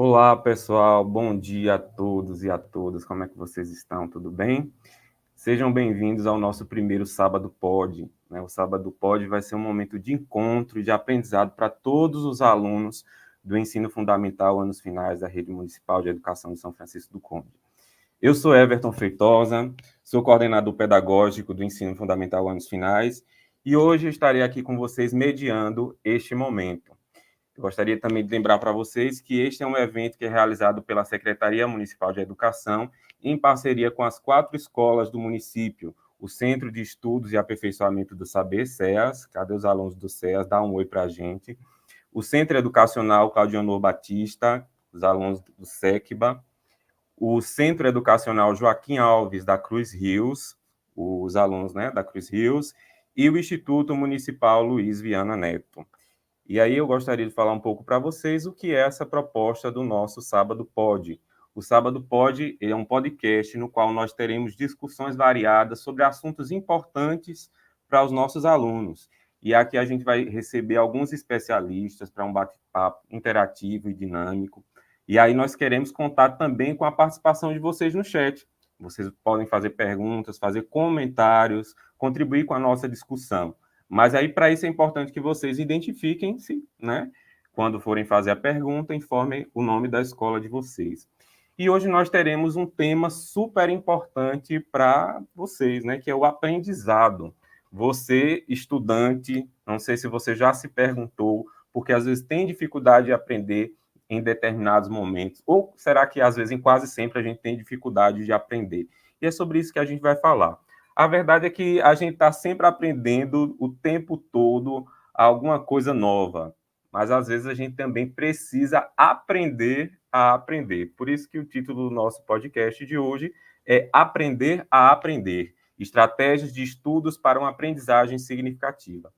Olá, pessoal. Bom dia a todos e a todas. Como é que vocês estão? Tudo bem? Sejam bem-vindos ao nosso primeiro Sábado Pod, né? O Sábado Pod vai ser um momento de encontro e de aprendizado para todos os alunos do ensino fundamental anos finais da Rede Municipal de Educação de São Francisco do Conde. Eu sou Everton Feitosa, sou coordenador pedagógico do ensino fundamental anos finais e hoje estarei aqui com vocês mediando este momento. Eu gostaria também de lembrar para vocês que este é um evento que é realizado pela Secretaria Municipal de Educação, em parceria com as 4 escolas do município, o Centro de Estudos e Aperfeiçoamento do Saber, CEAS, cadê os alunos do CEAS? Dá um oi para a gente. O Centro Educacional Claudionor Batista, os alunos do SECBA, o Centro Educacional Joaquim Alves, da Cruz Rios, os alunos, né, da Cruz Rios, e o Instituto Municipal Luiz Viana Neto. E aí eu gostaria de falar um pouco para vocês o que é essa proposta do nosso Sábado Pod. O Sábado Pod é um podcast no qual nós teremos discussões variadas sobre assuntos importantes para os nossos alunos. E aqui a gente vai receber alguns especialistas para um bate-papo interativo e dinâmico. E aí nós queremos contar também com a participação de vocês no chat. Vocês podem fazer perguntas, fazer comentários, contribuir com a nossa discussão. Mas aí, para isso, é importante que vocês identifiquem-se, né? Quando forem fazer a pergunta, informem o nome da escola de vocês. E hoje nós teremos um tema super importante para vocês, né? Que é o aprendizado. Você, estudante, não sei se você já se perguntou, porque às vezes tem dificuldade de aprender em determinados momentos, ou será que às vezes, em quase sempre, a gente tem dificuldade de aprender? E é sobre isso que a gente vai falar. A verdade é que a gente está sempre aprendendo o tempo todo alguma coisa nova, mas às vezes a gente também precisa aprender a aprender. Por isso que o título do nosso podcast de hoje é Aprender a Aprender, estratégias de estudos para uma aprendizagem significativa.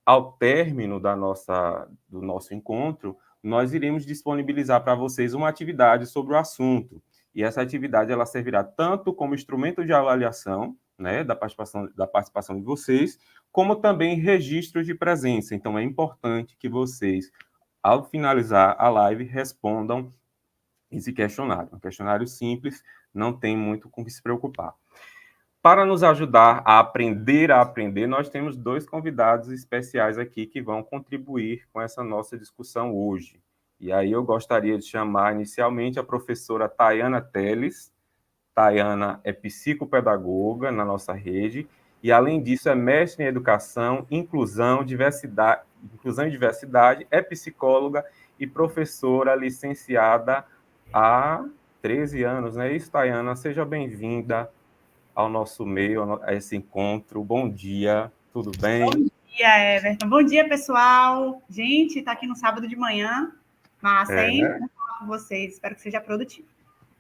Ao término do nosso encontro, nós iremos disponibilizar para vocês uma atividade sobre o assunto. E essa atividade ela servirá tanto como instrumento de avaliação, né, da participação de vocês, como também registro de presença. Então, é importante que vocês, ao finalizar a live, respondam esse questionário. Um questionário simples, não tem muito com o que se preocupar. Para nos ajudar a aprender, nós temos 2 convidados especiais aqui que vão contribuir com essa nossa discussão hoje. E aí eu gostaria de chamar inicialmente a professora Tayana Teles. Tayana é psicopedagoga na nossa rede e, além disso, é mestre em educação, inclusão e diversidade, é psicóloga e professora licenciada há 13 anos, não é isso, Tayana? Seja bem-vinda ao nosso meio, a esse encontro. Bom dia, tudo bem? Bom dia, Everton. Bom dia, pessoal. Gente, está aqui no sábado de manhã. Massa, hein? Né? Vou falar com vocês. Espero que seja produtivo.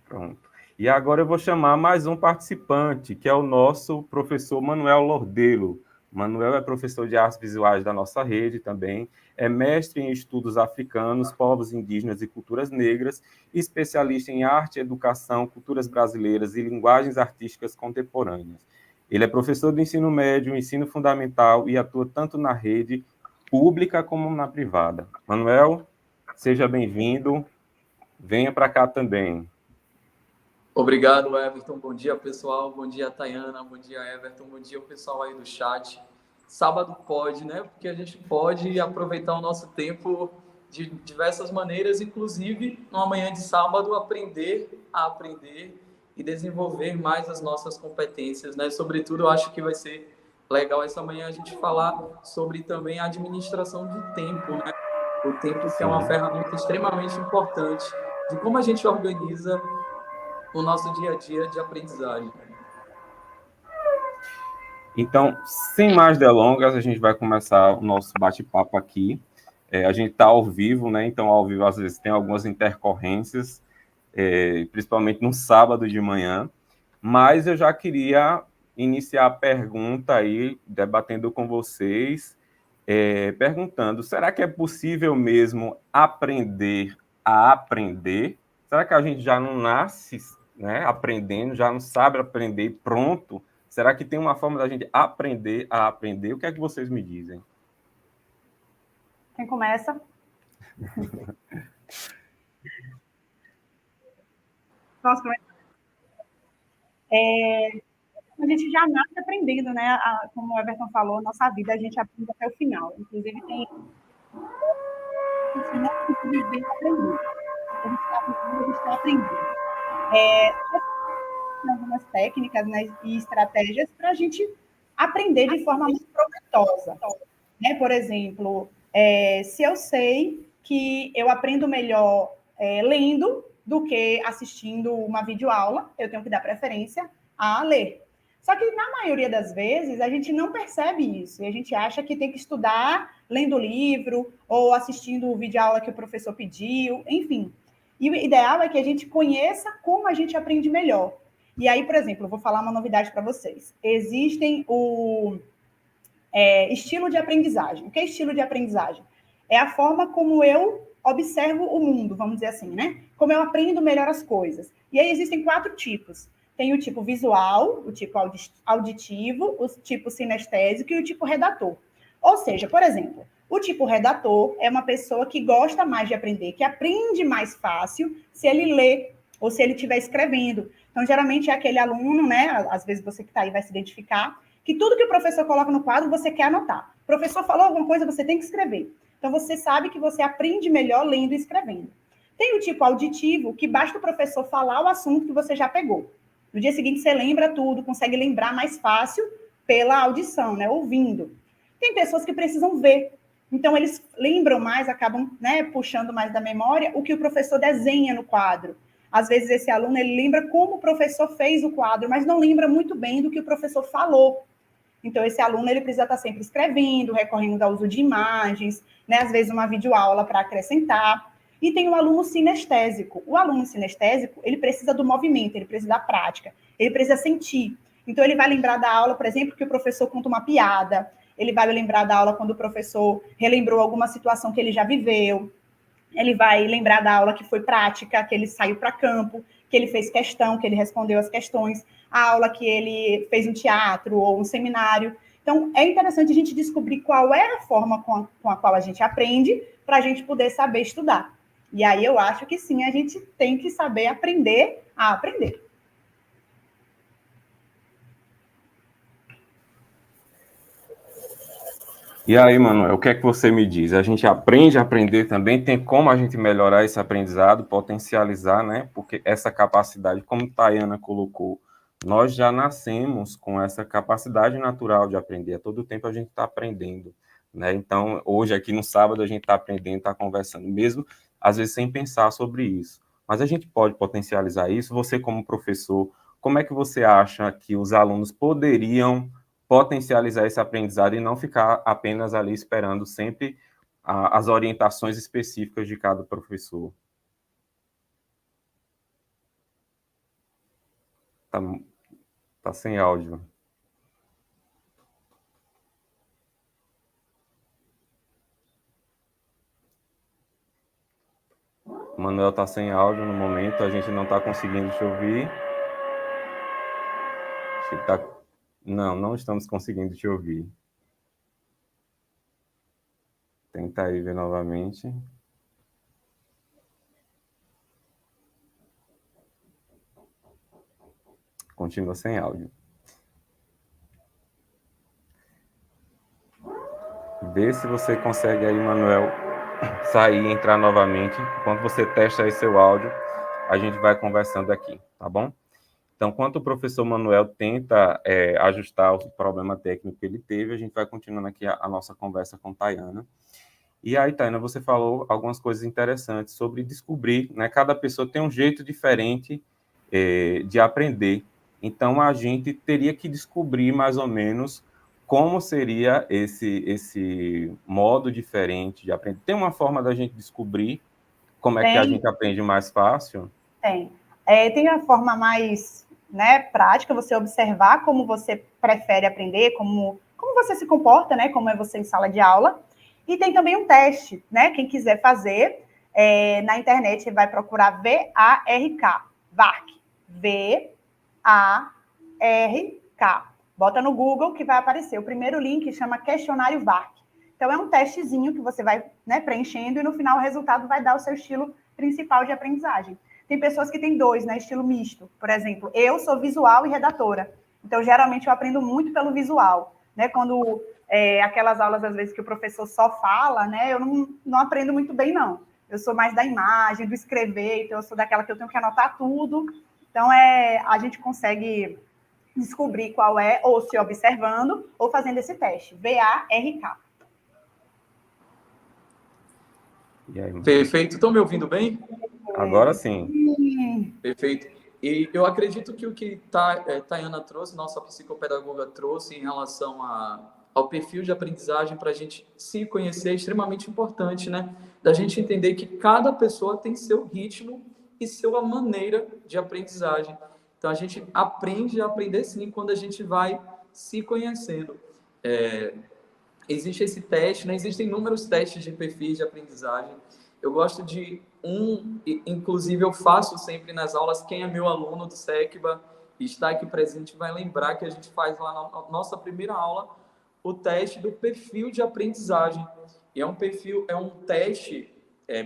Pronto. E agora eu vou chamar mais um participante, que é o nosso professor Manuel Lordelo. Manuel é professor de artes visuais da nossa rede também, é mestre em estudos africanos, povos indígenas e culturas negras, especialista em arte, educação, culturas brasileiras e linguagens artísticas contemporâneas. Ele é professor do ensino médio, ensino fundamental e atua tanto na rede pública como na privada. Manuel, seja bem-vindo, venha para cá também. Obrigado, Everton. Bom dia, pessoal. Bom dia, Tayana. Bom dia, Everton. Bom dia, o pessoal aí do chat. Sábado pode, né? Porque a gente pode aproveitar o nosso tempo de diversas maneiras, inclusive, numa manhã de sábado, aprender a aprender e desenvolver mais as nossas competências, né? Sobretudo, eu acho que vai ser legal essa manhã a gente falar sobre também a administração do tempo, né? O tempo que é uma ferramenta extremamente importante de como a gente organiza o nosso dia a dia de aprendizagem. Então, sem mais delongas, a gente vai começar o nosso bate-papo aqui. A gente está ao vivo, né? Então, ao vivo, às vezes, tem algumas intercorrências, principalmente no sábado de manhã. Mas eu já queria iniciar a pergunta aí, debatendo com vocês, perguntando, será que é possível mesmo aprender a aprender? Será que a gente já não nasce, né, aprendendo, já não sabe aprender pronto? Será que tem uma forma da gente aprender a aprender? O que é que vocês me dizem? Quem começa? Posso comentar? A gente já nasce aprendendo, né? Como o Everton falou, a nossa vida a gente aprende até o final. Inclusive, tem ensinando a viver e aprender. A gente está vivendo, a gente está aprendendo. Tem algumas técnicas, né, e estratégias para a gente aprender de forma mais proveitosa. Né? Por exemplo, se eu sei que eu aprendo melhor lendo do que assistindo uma videoaula, eu tenho que dar preferência a ler. Só que, na maioria das vezes, a gente não percebe isso. E a gente acha que tem que estudar lendo o livro ou assistindo o videoaula que o professor pediu, enfim. E o ideal é que a gente conheça como a gente aprende melhor. E aí, por exemplo, eu vou falar uma novidade para vocês. Existem estilo de aprendizagem. O que é estilo de aprendizagem? É a forma como eu observo o mundo, vamos dizer assim, né? Como eu aprendo melhor as coisas. E aí existem 4 tipos. Tem o tipo visual, o tipo auditivo, o tipo sinestésico e o tipo redator. Ou seja, por exemplo, o tipo redator é uma pessoa que gosta mais de aprender, que aprende mais fácil se ele lê ou se ele estiver escrevendo. Então, geralmente é aquele aluno, né? Às vezes você que está aí vai se identificar, que tudo que o professor coloca no quadro você quer anotar. O professor falou alguma coisa, você tem que escrever. Então, você sabe que você aprende melhor lendo e escrevendo. Tem o tipo auditivo, que basta o professor falar o assunto que você já pegou. No dia seguinte, você lembra tudo, consegue lembrar mais fácil pela audição, né? Ouvindo. Tem pessoas que precisam ver. Então, eles lembram mais, acabam, né, puxando mais da memória o que o professor desenha no quadro. Às vezes, esse aluno ele lembra como o professor fez o quadro, mas não lembra muito bem do que o professor falou. Então, esse aluno ele precisa estar sempre escrevendo, recorrendo ao uso de imagens, né? Às vezes uma videoaula para acrescentar. E tem o aluno sinestésico. O aluno sinestésico, ele precisa do movimento, ele precisa da prática, ele precisa sentir. Então, ele vai lembrar da aula, por exemplo, que o professor conta uma piada, ele vai lembrar da aula quando o professor relembrou alguma situação que ele já viveu, ele vai lembrar da aula que foi prática, que ele saiu para campo, que ele fez questão, que ele respondeu as questões, a aula que ele fez um teatro ou um seminário. Então, é interessante a gente descobrir qual é a forma com a qual a gente aprende para a gente poder saber estudar. E aí eu acho que sim, a gente tem que saber aprender a aprender. E aí, Manuel, o que é que você me diz? A gente aprende a aprender também, tem como a gente melhorar esse aprendizado, potencializar, né? Porque essa capacidade, como Tayana colocou, nós já nascemos com essa capacidade natural de aprender. A todo tempo a gente está aprendendo, né? Então, hoje aqui no sábado a gente está aprendendo, está conversando, mesmo às vezes sem pensar sobre isso. Mas a gente pode potencializar isso. Você como professor, como é que você acha que os alunos poderiam potencializar esse aprendizado e não ficar apenas ali esperando sempre as orientações específicas de cada professor? Tá sem áudio. O Manuel tá sem áudio no momento, a gente não tá conseguindo te ouvir. Não estamos conseguindo te ouvir. Tenta aí ver novamente. Continua sem áudio. Vê se você consegue aí, Manuel, sair e entrar novamente. Enquanto você testa aí seu áudio, a gente vai conversando aqui, tá bom? Então, enquanto o professor Manuel tenta ajustar o problema técnico que ele teve, a gente vai continuando aqui a nossa conversa com Tayana. E aí, Tayana, você falou algumas coisas interessantes sobre descobrir, né? Cada pessoa tem um jeito diferente de aprender. Então, a gente teria que descobrir mais ou menos como seria esse modo diferente de aprender. Tem uma forma da gente descobrir como é que a gente aprende mais fácil? Tem. Tem a forma mais, né, prática, você observar como você prefere aprender, como você se comporta, né, como é você em sala de aula. E tem também um teste, né, quem quiser fazer, na internet vai procurar VARK, VARK. Bota no Google que vai aparecer. O primeiro link chama questionário VARK. Então, é um testezinho que você vai, né, preenchendo e no final o resultado vai dar o seu estilo principal de aprendizagem. Tem pessoas que têm dois, né? Estilo misto. Por exemplo, eu sou visual e redatora. Então, geralmente, eu aprendo muito pelo visual. Né? Quando aquelas aulas, às vezes, que o professor só fala, né? Eu não aprendo muito bem, não. Eu sou mais da imagem, do escrever, então eu sou daquela que eu tenho que anotar tudo. Então, a gente consegue descobrir qual é, ou se observando, ou fazendo esse teste. VARK. Perfeito. Estão me ouvindo bem? Agora sim. Perfeito. E eu acredito que o que Tayana trouxe, nossa psicopedagoga trouxe em relação ao perfil de aprendizagem para a gente se conhecer é extremamente importante, né? Da gente entender que cada pessoa tem seu ritmo e sua maneira de aprendizagem. Então, a gente aprende a aprender, sim, quando a gente vai se conhecendo. Existe esse teste, né? Existem inúmeros testes de perfis de aprendizagem. Eu gosto de inclusive eu faço sempre nas aulas, quem é meu aluno do SECBA e está aqui presente vai lembrar que a gente faz lá na nossa primeira aula o teste do perfil de aprendizagem. E é um teste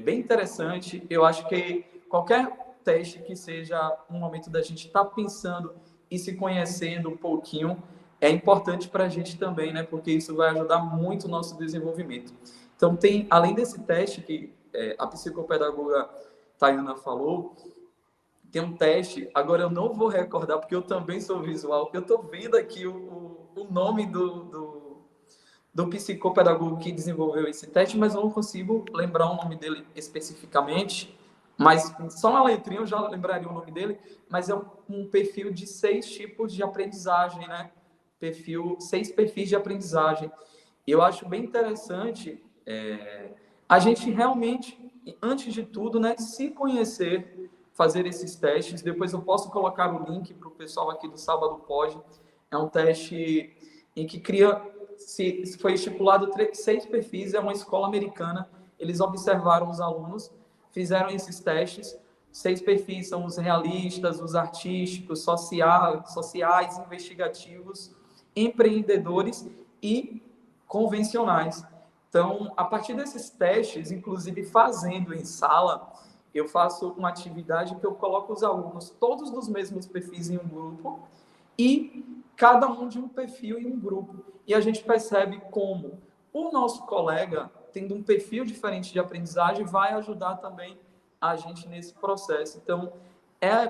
bem interessante. Eu acho que qualquer teste que seja um momento da gente estar pensando e se conhecendo um pouquinho é importante para a gente também, né? Porque isso vai ajudar muito o nosso desenvolvimento. Então, além desse teste que a psicopedagoga Tayana falou, tem um teste, agora eu não vou recordar, porque eu também sou visual, eu estou vendo aqui o nome do psicopedagogo que desenvolveu esse teste, mas eu não consigo lembrar o nome dele especificamente, mas só uma letrinha eu já lembraria o nome dele, mas é um perfil de 6 tipos de aprendizagem, né? 6 perfis de aprendizagem. Eu acho bem interessante a gente realmente, antes de tudo, né, se conhecer, fazer esses testes. Depois eu posso colocar o link para o pessoal aqui do Sábado Pode. É um teste em que foi estipulado 6 perfis, é uma escola americana. Eles observaram os alunos, fizeram esses testes. 6 perfis são os realistas, os artísticos, sociais, investigativos, empreendedores e convencionais. Então, a partir desses testes, inclusive fazendo em sala, eu faço uma atividade que eu coloco os alunos todos dos mesmos perfis em um grupo e cada um de um perfil em um grupo. E a gente percebe como o nosso colega, tendo um perfil diferente de aprendizagem, vai ajudar também a gente nesse processo. Então,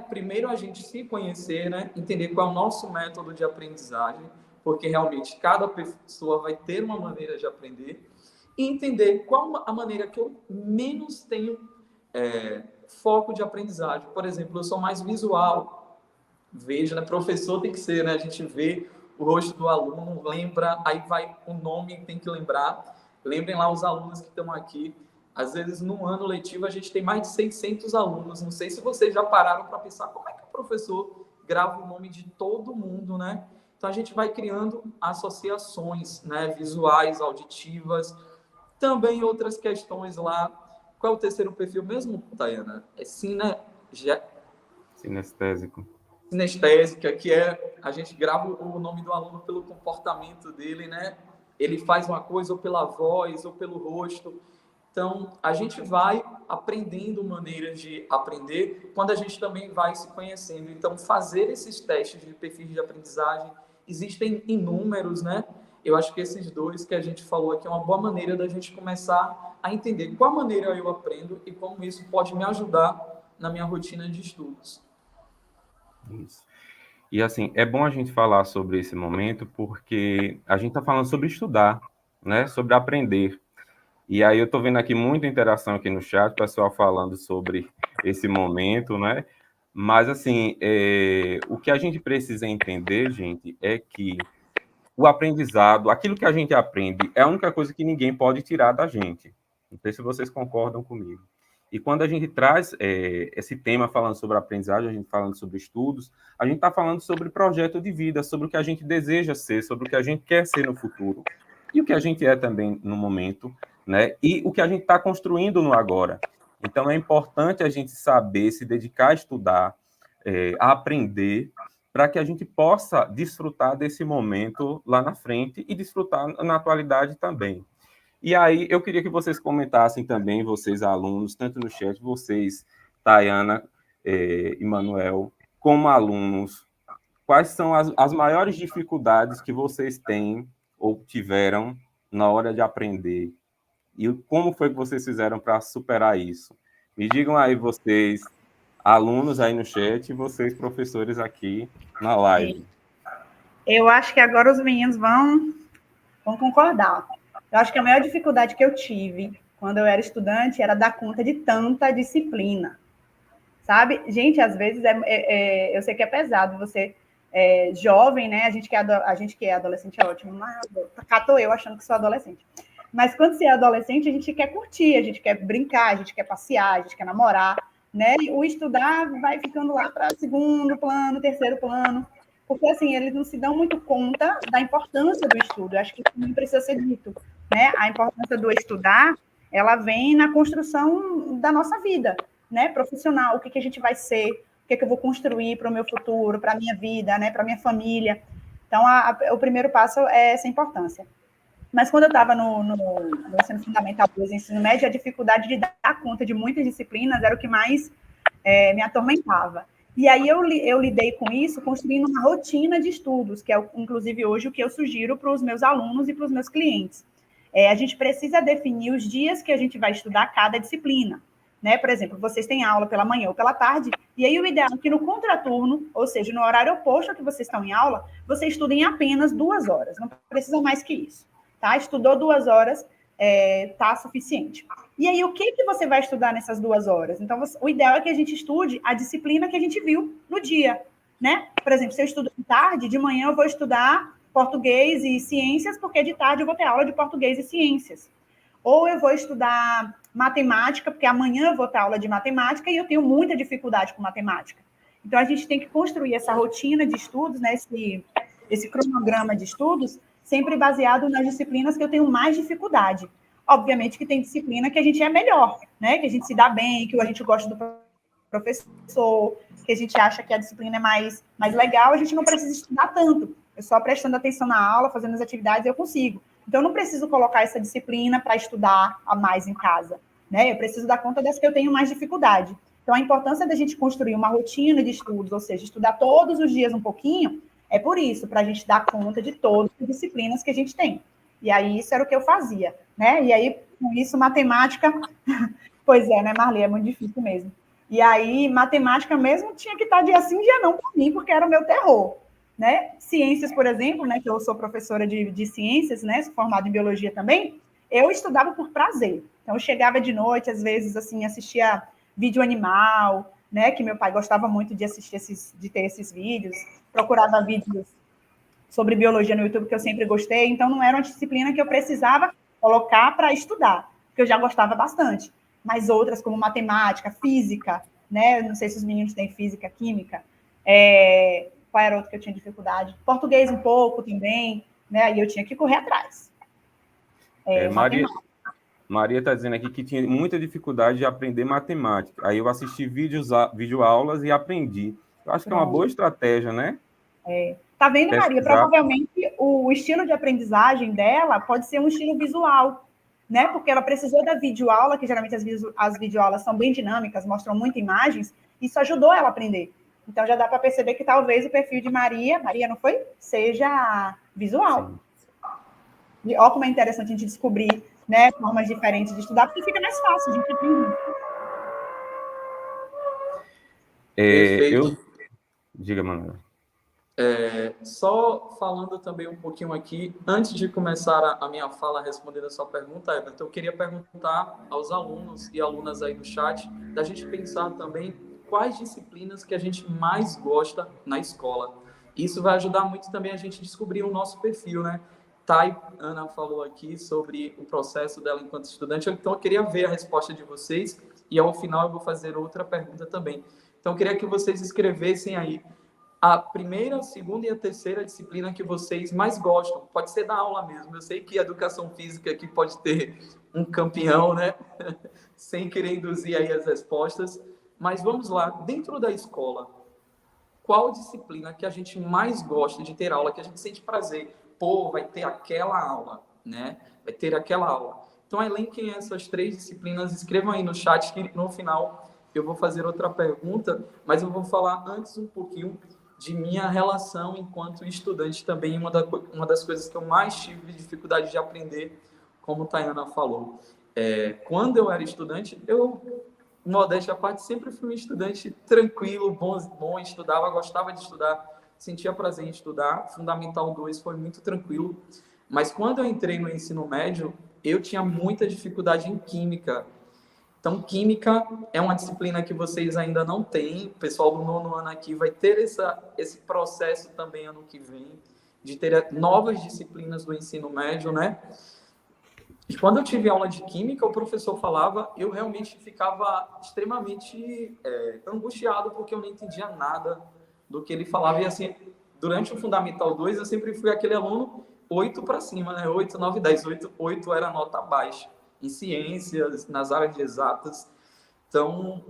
primeiro a gente se conhecer, né? Entender qual é o nosso método de aprendizagem, porque realmente cada pessoa vai ter uma maneira de aprender, e entender qual a maneira que eu menos tenho foco de aprendizagem. Por exemplo, eu sou mais visual, vejo, né? Professor tem que ser, né? A gente vê o rosto do aluno, lembra, aí vai o nome, tem que lembrar. Lembrem lá os alunos que estão aqui. Às vezes, no ano letivo, a gente tem mais de 600 alunos. Não sei se vocês já pararam para pensar como é que o professor grava o nome de todo mundo, né? Então, a gente vai criando associações, né? Visuais, auditivas, também outras questões lá. Qual é o terceiro perfil mesmo, Tayana? Sinestésico. Sinestésica, que a gente grava o nome do aluno pelo comportamento dele, né? Ele faz uma coisa ou pela voz ou pelo rosto. Então, a gente vai aprendendo maneiras de aprender quando a gente também vai se conhecendo. Então, fazer esses testes de perfis de aprendizagem, existem inúmeros, né? Eu acho que esses 2 que a gente falou aqui é uma boa maneira da gente começar a entender qual maneira eu aprendo e como isso pode me ajudar na minha rotina de estudos. Isso. E assim, é bom a gente falar sobre esse momento porque a gente está falando sobre estudar, né? Sobre aprender. E aí eu estou vendo aqui muita interação aqui no chat, o pessoal falando sobre esse momento, né? Mas assim, o que a gente precisa entender, gente, é que o aprendizado, aquilo que a gente aprende, é a única coisa que ninguém pode tirar da gente. Não sei se vocês concordam comigo. E quando a gente traz esse tema falando sobre aprendizagem, a gente falando sobre estudos, a gente está falando sobre projeto de vida, sobre o que a gente deseja ser, sobre o que a gente quer ser no futuro, e o que a gente é também no momento, né? E o que a gente está construindo no agora. Então, é importante a gente saber se dedicar a estudar, a aprender, para que a gente possa desfrutar desse momento lá na frente e desfrutar na atualidade também. E aí, eu queria que vocês comentassem também, vocês alunos, tanto no chat, vocês, Tayana, Emanuel, como alunos, quais são as maiores dificuldades que vocês têm ou tiveram na hora de aprender? E como foi que vocês fizeram para superar isso? Me digam aí vocês, alunos aí no chat, e vocês, professores, aqui na live. Eu acho que agora os meninos vão concordar. Eu acho que a maior dificuldade que eu tive quando eu era estudante era dar conta de tanta disciplina, sabe? Gente, às vezes eu sei que é pesado, você é jovem, né? A gente que é adolescente é ótimo, mas catou eu achando que sou adolescente. Mas quando você é adolescente, a gente quer curtir, a gente quer brincar, a gente quer passear, a gente quer namorar, né? O estudar vai ficando lá para segundo plano, terceiro plano, porque assim, eles não se dão muito conta da importância do estudo. Eu acho que isso não precisa ser dito, né? A importância do estudar, ela vem na construção da nossa vida, né? Profissional, o que a gente vai ser, o que eu vou construir para o meu futuro, para a minha vida, né? Para a minha família. Então, o primeiro passo é essa importância. Mas quando eu estava no ensino fundamental, no ensino médio, a dificuldade de dar conta de muitas disciplinas era o que mais me atormentava. E aí eu lidei com isso construindo uma rotina de estudos, que é, inclusive, hoje o que eu sugiro para os meus alunos e para os meus clientes. A gente precisa definir os dias que a gente vai estudar cada disciplina. Né? Por exemplo, vocês têm aula pela manhã ou pela tarde, e aí o ideal é que no contraturno, ou seja, no horário oposto ao que vocês estão em aula, vocês estudem apenas 2 horas, não precisa mais que isso. Tá? Estudou 2 horas, tá suficiente. E aí, o que você vai estudar nessas 2 horas? Então, o ideal é que a gente estude a disciplina que a gente viu no dia, né? Por exemplo, se eu estudo de tarde, de manhã eu vou estudar português e ciências, porque de tarde eu vou ter aula de português e ciências. Ou eu vou estudar matemática, porque amanhã eu vou ter aula de matemática e eu tenho muita dificuldade com matemática. Então, a gente tem que construir essa rotina de estudos, né? Esse cronograma de estudos, sempre baseado nas disciplinas que eu tenho mais dificuldade. Obviamente que tem disciplina que a gente é melhor, né? Que a gente se dá bem, que a gente gosta do professor, que a gente acha que a disciplina é mais legal, a gente não precisa estudar tanto. Eu só prestando atenção na aula, fazendo as atividades, eu consigo. Então, eu não preciso colocar essa disciplina para estudar a mais em casa, né? Eu preciso dar conta das que eu tenho mais dificuldade. Então, a importância da gente construir uma rotina de estudos, ou seja, estudar todos os dias um pouquinho, é por isso, para a gente dar conta de todas as disciplinas que a gente tem. E aí, isso era o que eu fazia, né? E aí, com isso, matemática... Pois é, né, Marli? É muito difícil mesmo. E aí, matemática mesmo tinha que estar dia sim, dia não para mim, porque era o meu terror, né? Ciências, por exemplo, né, que eu sou professora de ciências, né, sou formada em biologia também, eu estudava por prazer. Então, eu chegava de noite, às vezes, assim, assistia vídeo animal, né, que meu pai gostava muito de assistir de ter esses vídeos, procurava vídeos sobre biologia no YouTube, que eu sempre gostei, então não era uma disciplina que eu precisava colocar para estudar, porque eu já gostava bastante. Mas outras, como matemática, física, né, não sei se os meninos têm física, química, qual era outro que eu tinha dificuldade? Português um pouco também, né, e eu tinha que correr atrás. Maria está dizendo aqui que tinha muita dificuldade de aprender matemática. Aí eu assisti videoaulas e aprendi. Eu acho que é uma boa estratégia, né? Tá vendo, Maria? Provavelmente o estilo de aprendizagem dela pode ser um estilo visual, né? Porque ela precisou da videoaula, que geralmente as videoaulas são bem dinâmicas, mostram muitas imagens, isso ajudou ela a aprender. Então já dá para perceber que talvez o perfil de Maria não foi? Seja visual. Sim. E olha como é interessante a gente descobrir, né, formas diferentes de estudar, porque fica mais fácil, a gente aprende. Diga, Manuel. Só falando também um pouquinho aqui, antes de começar a minha fala respondendo a sua pergunta, Everton, eu queria perguntar aos alunos e alunas aí do chat, da gente pensar também quais disciplinas que a gente mais gosta na escola. Isso vai ajudar muito também a gente descobrir o nosso perfil, né? Ana falou aqui sobre o processo dela enquanto estudante, então eu queria ver a resposta de vocês e ao final eu vou fazer outra pergunta também. Então eu queria que vocês escrevessem aí a primeira, a segunda e a terceira disciplina que vocês mais gostam. Pode ser da aula mesmo. Eu sei que a educação física aqui pode ter um campeão, né? Sem querer induzir aí as respostas. Mas vamos lá. Dentro da escola, qual disciplina que a gente mais gosta de ter aula, que a gente sente prazer? Pô, vai ter aquela aula, né? Vai ter aquela aula. Então, elenquem essas 3 disciplinas, escrevam aí no chat que no final eu vou fazer outra pergunta, mas eu vou falar antes um pouquinho de minha relação enquanto estudante também. Uma das coisas que eu mais tive dificuldade de aprender, como a Tayana falou. Quando eu era estudante, modéstia à parte, sempre fui um estudante tranquilo, bom, estudava, gostava de estudar, sentia prazer em estudar. Fundamental 2 foi muito tranquilo. Mas quando eu entrei no ensino médio, eu tinha muita dificuldade em química. Então, química é uma disciplina que vocês ainda não têm. O pessoal do 9º ano aqui vai ter esse processo também ano que vem, de ter novas disciplinas do ensino médio, né? E quando eu tive aula de química, o professor falava, eu realmente ficava extremamente angustiado, porque eu não entendia nada do que ele falava. E assim, durante o Fundamental 2, eu sempre fui aquele aluno 8 para cima, né? 8, 9, 10. 8 era nota baixa em ciências, nas áreas de exatas. Então,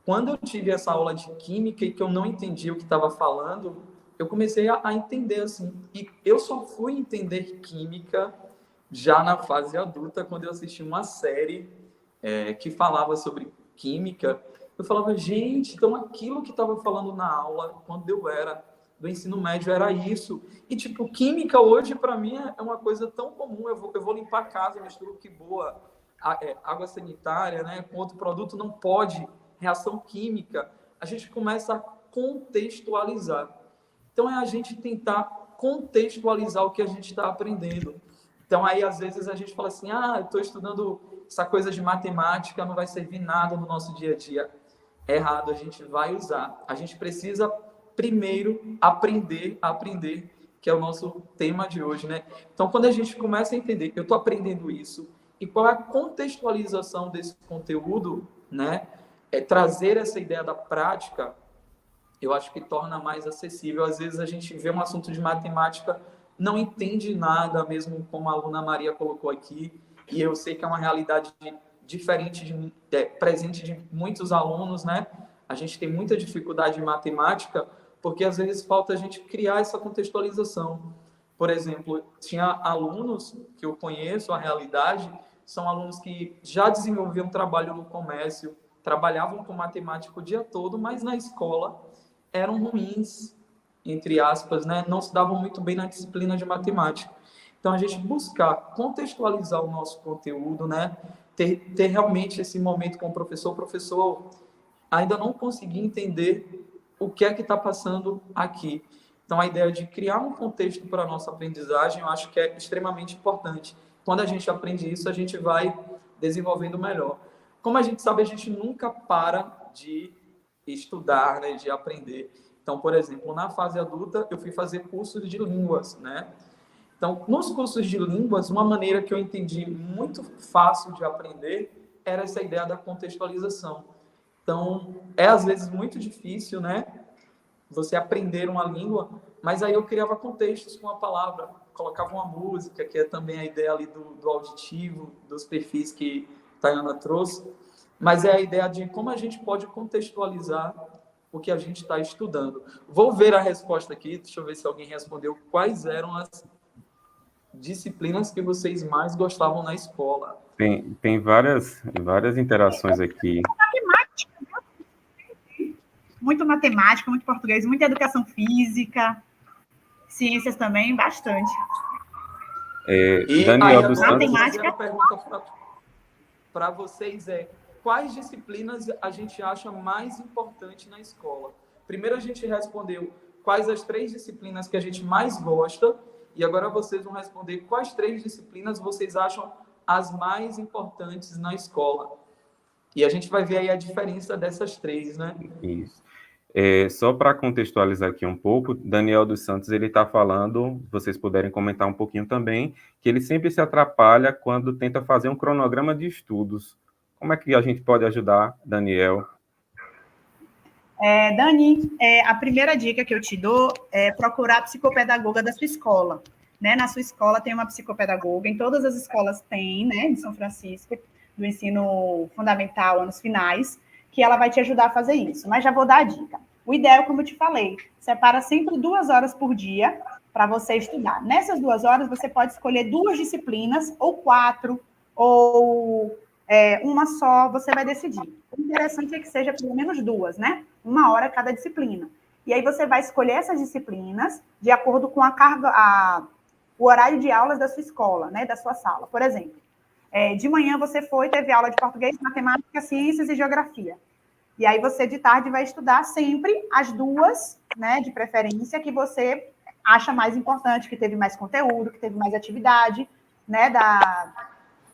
quando eu tive essa aula de química e que eu não entendia o que estava falando, eu comecei a entender, assim. E eu só fui entender química já na fase adulta, quando eu assisti uma série que falava sobre química. Eu falava, gente, então aquilo que estava falando na aula, quando eu era do ensino médio, era isso. E, tipo, química hoje, para mim, é uma coisa tão comum. Eu vou limpar a casa, misturo que boa, água sanitária, né, com outro produto, não pode, reação química. A gente começa a contextualizar. Então, é a gente tentar contextualizar o que a gente está aprendendo. Então, aí, às vezes, a gente fala assim, eu estou estudando essa coisa de matemática, não vai servir nada no nosso dia a dia. É errado, a gente vai usar. A gente precisa, primeiro, aprender, que é o nosso tema de hoje, né? Então, quando a gente começa a entender, eu estou aprendendo isso, e qual é a contextualização desse conteúdo, né? Trazer essa ideia da prática, eu acho que torna mais acessível. Às vezes, a gente vê um assunto de matemática, não entende nada, mesmo como a aluna Maria colocou aqui, e eu sei que é uma realidade diferente, presente de muitos alunos, né? A gente tem muita dificuldade em matemática, porque às vezes falta a gente criar essa contextualização. Por exemplo, tinha alunos que eu conheço, a realidade, são alunos que já desenvolviam trabalho no comércio, trabalhavam com matemática o dia todo, mas na escola eram ruins, entre aspas, né? Não se davam muito bem na disciplina de matemática. Então, a gente buscar contextualizar o nosso conteúdo, né? Ter realmente esse momento com o professor, ainda não consegui entender o que é que está passando aqui. Então, a ideia de criar um contexto para a nossa aprendizagem, eu acho que é extremamente importante. Quando a gente aprende isso, a gente vai desenvolvendo melhor. Como a gente sabe, a gente nunca para de estudar, né? De aprender. Então, por exemplo, na fase adulta, eu fui fazer cursos de línguas, né? Então, nos cursos de línguas, uma maneira que eu entendi muito fácil de aprender era essa ideia da contextualização. Então, às vezes muito difícil, né? Você aprender uma língua, mas aí eu criava contextos com a palavra, colocava uma música, que é também a ideia ali do auditivo, dos perfis que Tayana trouxe, mas é a ideia de como a gente pode contextualizar o que a gente está estudando. Vou ver a resposta aqui, deixa eu ver se alguém respondeu. Quais eram as disciplinas que vocês mais gostavam na escola? Tem várias interações aqui. Muito matemática, muito português, muita educação física, ciências também, bastante. Daniel dos Santos. Matemática. A pergunta para vocês quais disciplinas a gente acha mais importante na escola? Primeiro a gente respondeu quais as 3 disciplinas que a gente mais gosta, e agora vocês vão responder quais 3 disciplinas vocês acham as mais importantes na escola. E a gente vai ver aí a diferença dessas 3, né? Isso. Só para contextualizar aqui um pouco, Daniel dos Santos, ele está falando, se vocês puderem comentar um pouquinho também, que ele sempre se atrapalha quando tenta fazer um cronograma de estudos. Como é que a gente pode ajudar, Daniel? Dani, a primeira dica que eu te dou é procurar a psicopedagoga da sua escola. Né? Na sua escola tem uma psicopedagoga, em todas as escolas tem, né, em São Francisco, do ensino fundamental, anos finais, que ela vai te ajudar a fazer isso. Mas já vou dar a dica. O ideal, como eu te falei, separa sempre 2 horas por dia para você estudar. Nessas 2 horas, você pode escolher 2 disciplinas, ou 4, ou uma só, você vai decidir. O interessante é que seja pelo menos 2, né? 1 hora cada disciplina. E aí você vai escolher essas disciplinas de acordo com a carga, o horário de aulas da sua escola, né? Da sua sala. Por exemplo, de manhã você teve aula de português, matemática, ciências e geografia. E aí você, de tarde, vai estudar sempre as 2, né, de preferência, que você acha mais importante, que teve mais conteúdo, que teve mais atividade, né,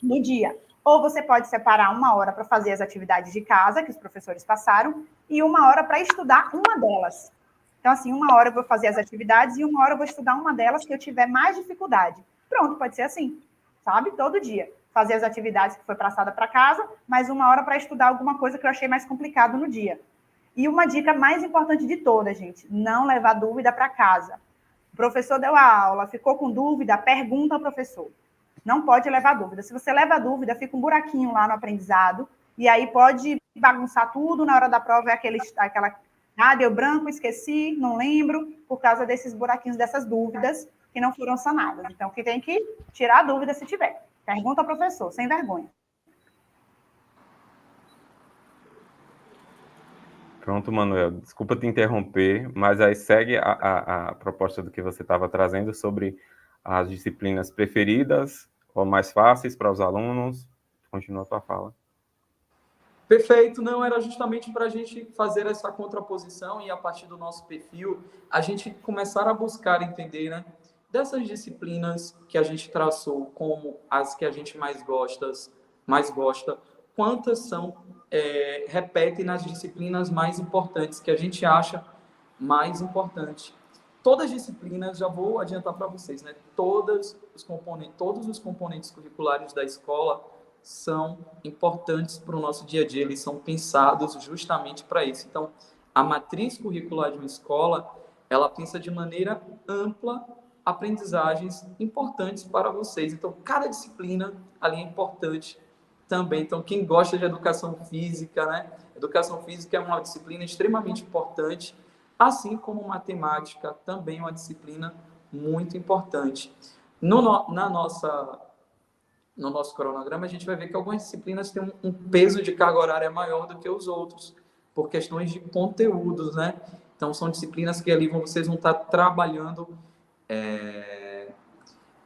no dia. Ou você pode separar 1 hora para fazer as atividades de casa, que os professores passaram, e 1 hora para estudar uma delas. Então, assim, 1 hora eu vou fazer as atividades e 1 hora eu vou estudar uma delas que eu tiver mais dificuldade. Pronto, pode ser assim, sabe? Todo dia. Fazer as atividades que foi passada para casa, mais 1 hora para estudar alguma coisa que eu achei mais complicado no dia. E uma dica mais importante de todas, gente, não levar dúvida para casa. O professor deu a aula, ficou com dúvida, pergunta ao professor. Não pode levar dúvida. Se você leva dúvida, fica um buraquinho lá no aprendizado, e aí pode bagunçar tudo, na hora da prova é aquela, deu branco, esqueci, não lembro, por causa desses buraquinhos, dessas dúvidas que não foram sanadas. Então, que tem que tirar a dúvida se tiver. Pergunta ao professor, sem vergonha. Pronto, Manuel. Desculpa te interromper, mas aí segue a proposta do que você estava trazendo sobre as disciplinas preferidas ou mais fáceis para os alunos. Continua a tua fala. Perfeito, não, era justamente para a gente fazer essa contraposição e a partir do nosso perfil, a gente começar a buscar entender, né, dessas disciplinas que a gente traçou como as que a gente mais gosta, quantas são, repetem nas disciplinas mais importantes, que a gente acha mais importante. Todas as disciplinas, já vou adiantar para vocês, né, todos os componentes curriculares da escola são importantes para o nosso dia a dia, eles são pensados justamente para isso. Então, a matriz curricular de uma escola, ela pensa de maneira ampla aprendizagens importantes para vocês. Então, cada disciplina ali é importante também. Então, quem gosta de educação física, né? Educação física é uma disciplina extremamente importante, assim como matemática também é uma disciplina muito importante. No nosso cronograma, a gente vai ver que algumas disciplinas têm um peso de carga horária maior do que os outros, por questões de conteúdos, né? Então, são disciplinas que ali vocês vão estar trabalhando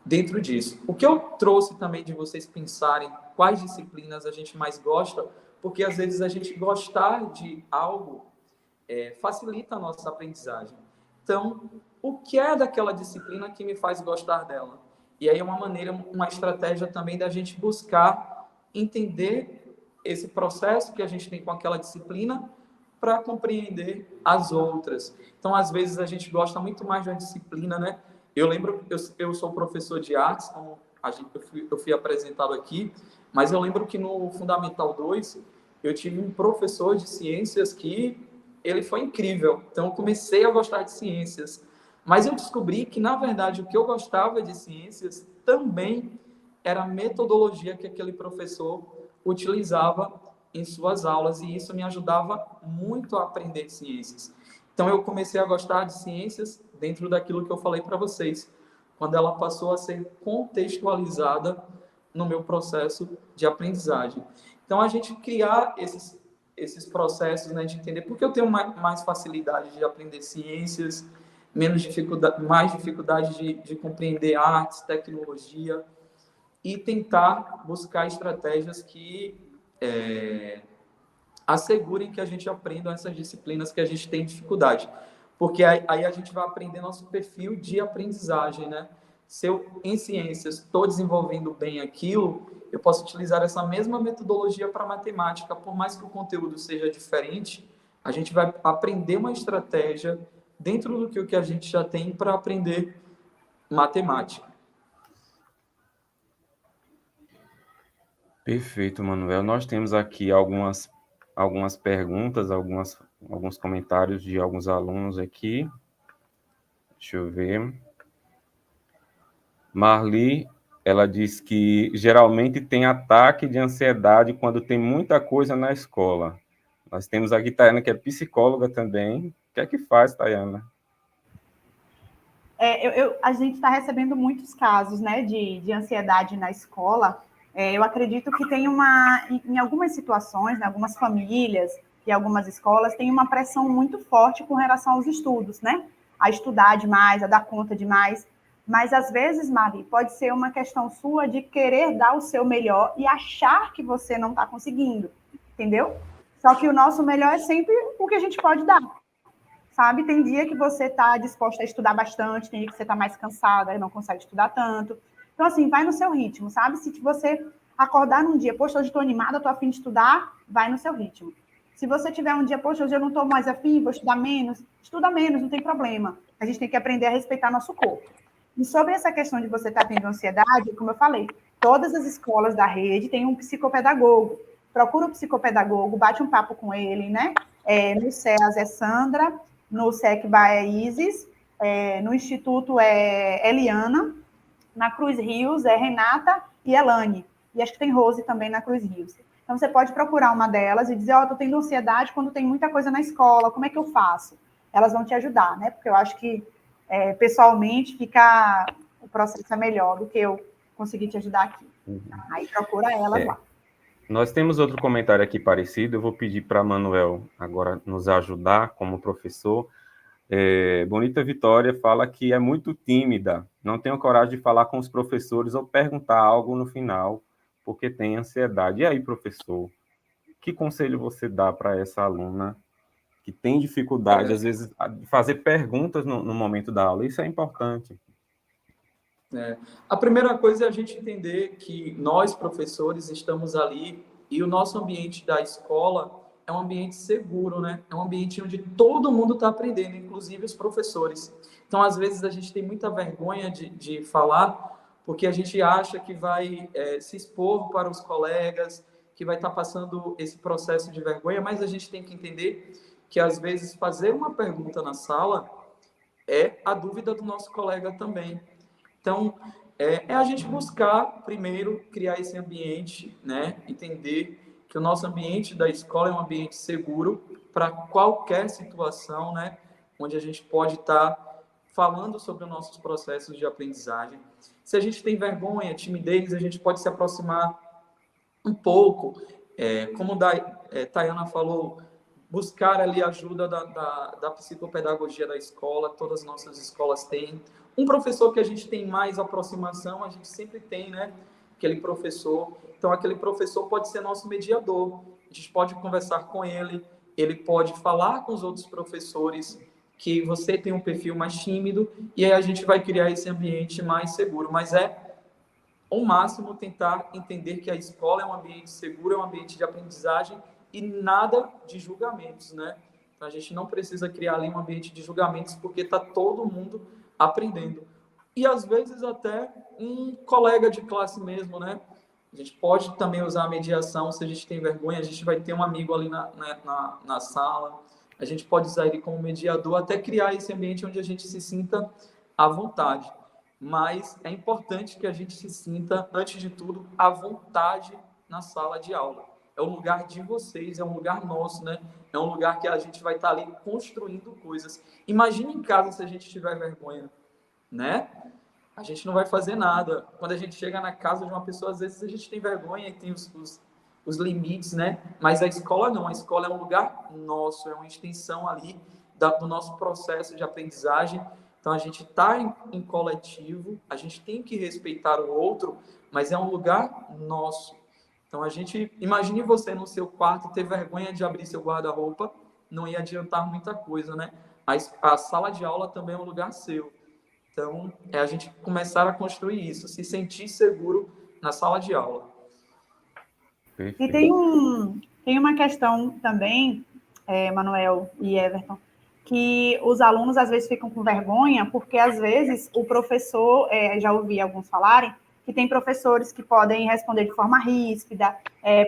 dentro disso. O que eu trouxe também de vocês pensarem quais disciplinas a gente mais gosta, porque às vezes a gente gostar de algo facilita a nossa aprendizagem. Então, o que é daquela disciplina que me faz gostar dela? E aí é uma maneira, uma estratégia também da gente buscar entender esse processo que a gente tem com aquela disciplina para compreender as outras. Então, às vezes, a gente gosta muito mais de uma disciplina, né? Eu lembro, eu sou professor de artes, como eu fui apresentado aqui, mas eu lembro que no Fundamental 2, eu tive um professor de ciências que ele foi incrível. Então, eu comecei a gostar de ciências. Mas eu descobri que, na verdade, o que eu gostava de ciências também era a metodologia que aquele professor utilizava em suas aulas, e isso me ajudava muito a aprender ciências. Então, eu comecei a gostar de ciências dentro daquilo que eu falei para vocês, quando ela passou a ser contextualizada no meu processo de aprendizagem. Então, a gente criar esses processos, né, de entender porque eu tenho mais facilidade de aprender ciências, mais dificuldade de compreender artes, tecnologia, e tentar buscar estratégias que assegurem que a gente aprenda essas disciplinas que a gente tem dificuldade. Porque aí a gente vai aprender nosso perfil de aprendizagem, né? Se eu, em ciências, estou desenvolvendo bem aquilo, eu posso utilizar essa mesma metodologia para matemática. Por mais que o conteúdo seja diferente, a gente vai aprender uma estratégia dentro do que a gente já tem para aprender matemática. Perfeito, Manuel. Nós temos aqui algumas perguntas, alguns comentários de alguns alunos aqui. Deixa eu ver. Marli, ela diz que geralmente tem ataque de ansiedade quando tem muita coisa na escola. Nós temos aqui Tayana, que é psicóloga também. O que é que faz, Tayana? A gente está recebendo muitos casos, né, de ansiedade na escola, Eu acredito que tem em algumas situações, em algumas famílias e algumas escolas, tem uma pressão muito forte com relação aos estudos, né? A estudar demais, a dar conta demais. Mas, às vezes, Mari, pode ser uma questão sua de querer dar o seu melhor e achar que você não está conseguindo, entendeu? Só que o nosso melhor é sempre o que a gente pode dar, sabe? Tem dia que você está disposta a estudar bastante, tem dia que você está mais cansada e não consegue estudar tanto. Então, assim, vai no seu ritmo, sabe? Se você acordar num dia, poxa, hoje estou animada, estou afim de estudar, vai no seu ritmo. Se você tiver um dia, poxa, hoje eu não estou mais afim, vou estudar menos, estuda menos, não tem problema. A gente tem que aprender a respeitar nosso corpo. E sobre essa questão de você estar tendo ansiedade, como eu falei, todas as escolas da rede têm um psicopedagogo. Procura o psicopedagogo, bate um papo com ele, né? No CEAS é Sandra, no SECBA é Isis, no Instituto é Eliana, na Cruz Rios é Renata e Elane. E acho que tem Rose também na Cruz Rios. Então, você pode procurar uma delas e dizer, estou tendo ansiedade quando tem muita coisa na escola, como é que eu faço? Elas vão te ajudar, né? Porque eu acho que, pessoalmente, o processo é melhor do que eu conseguir te ajudar aqui. Aí procura elas lá. Nós temos outro comentário aqui parecido, eu vou pedir para Manuel agora nos ajudar como professor. Bonita Vitória fala que é muito tímida, não tem coragem de falar com os professores ou perguntar algo no final, porque tem ansiedade. E aí, professor, que conselho você dá para essa aluna que tem dificuldade, às vezes, de fazer perguntas no momento da aula? Isso é importante. A primeira coisa é a gente entender que nós, professores, estamos ali e o nosso ambiente da escola é um ambiente seguro, né? É um ambiente onde todo mundo está aprendendo, inclusive os professores. Então, às vezes, a gente tem muita vergonha de falar, porque a gente acha que vai se expor para os colegas, que vai estar passando esse processo de vergonha, mas a gente tem que entender que, às vezes, fazer uma pergunta na sala é a dúvida do nosso colega também. Então, é a gente buscar, primeiro, criar esse ambiente, né? Entender que o nosso ambiente da escola é um ambiente seguro para qualquer situação, né? Onde a gente pode estar falando sobre os nossos processos de aprendizagem. Se a gente tem vergonha, timidez, a gente pode se aproximar um pouco. Como a Tayana falou, buscar ali a ajuda da psicopedagogia da escola, todas as nossas escolas têm. Um professor que a gente tem mais aproximação, a gente sempre tem, né? Aquele professor. Então, aquele professor pode ser nosso mediador. A gente pode conversar com ele, ele pode falar com os outros professores que você tem um perfil mais tímido, e aí a gente vai criar esse ambiente mais seguro. Mas ao máximo, tentar entender que a escola é um ambiente seguro, é um ambiente de aprendizagem e nada de julgamentos, né? Então, a gente não precisa criar ali um ambiente de julgamentos, porque está todo mundo aprendendo. E, às vezes, até um colega de classe mesmo, né? A gente pode também usar a mediação, se a gente tem vergonha, a gente vai ter um amigo ali na sala, a gente pode usar ele como mediador, até criar esse ambiente onde a gente se sinta à vontade. Mas é importante que a gente se sinta, antes de tudo, à vontade na sala de aula. É o lugar de vocês, é um lugar nosso, né? É um lugar que a gente vai estar ali construindo coisas. Imagine em casa se a gente tiver vergonha, né? A gente não vai fazer nada. Quando a gente chega na casa de uma pessoa, às vezes a gente tem vergonha e tem os limites, né? Mas a escola não. A escola é um lugar nosso, é uma extensão ali do nosso processo de aprendizagem. Então, a gente está em coletivo, a gente tem que respeitar o outro, mas é um lugar nosso. Então, imagine você no seu quarto ter vergonha de abrir seu guarda-roupa, não ia adiantar muita coisa, né? A sala de aula também é um lugar seu. Então, a gente começar a construir isso, se sentir seguro na sala de aula. E tem uma questão também, Manuel e Everton, que os alunos às vezes ficam com vergonha, porque às vezes o professor, já ouvi alguns falarem, que tem professores que podem responder de forma ríspida,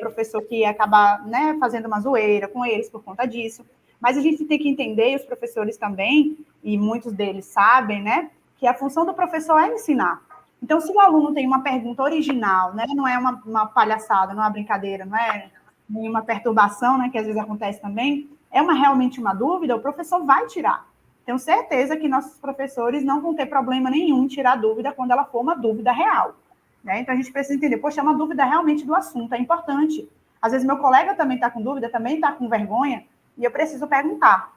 professor que acaba, né, fazendo uma zoeira com eles por conta disso. Mas a gente tem que entender, e os professores também, e muitos deles sabem, né, que a função do professor é ensinar. Então, se o aluno tem uma pergunta original, né, não é uma palhaçada, não é uma brincadeira, não é nenhuma perturbação, né, que às vezes acontece também, realmente uma dúvida, o professor vai tirar. Tenho certeza que nossos professores não vão ter problema nenhum em tirar dúvida quando ela for uma dúvida real. né? Então, a gente precisa entender, poxa, é uma dúvida realmente do assunto, é importante. Às vezes, meu colega também está com dúvida, também está com vergonha, e eu preciso perguntar.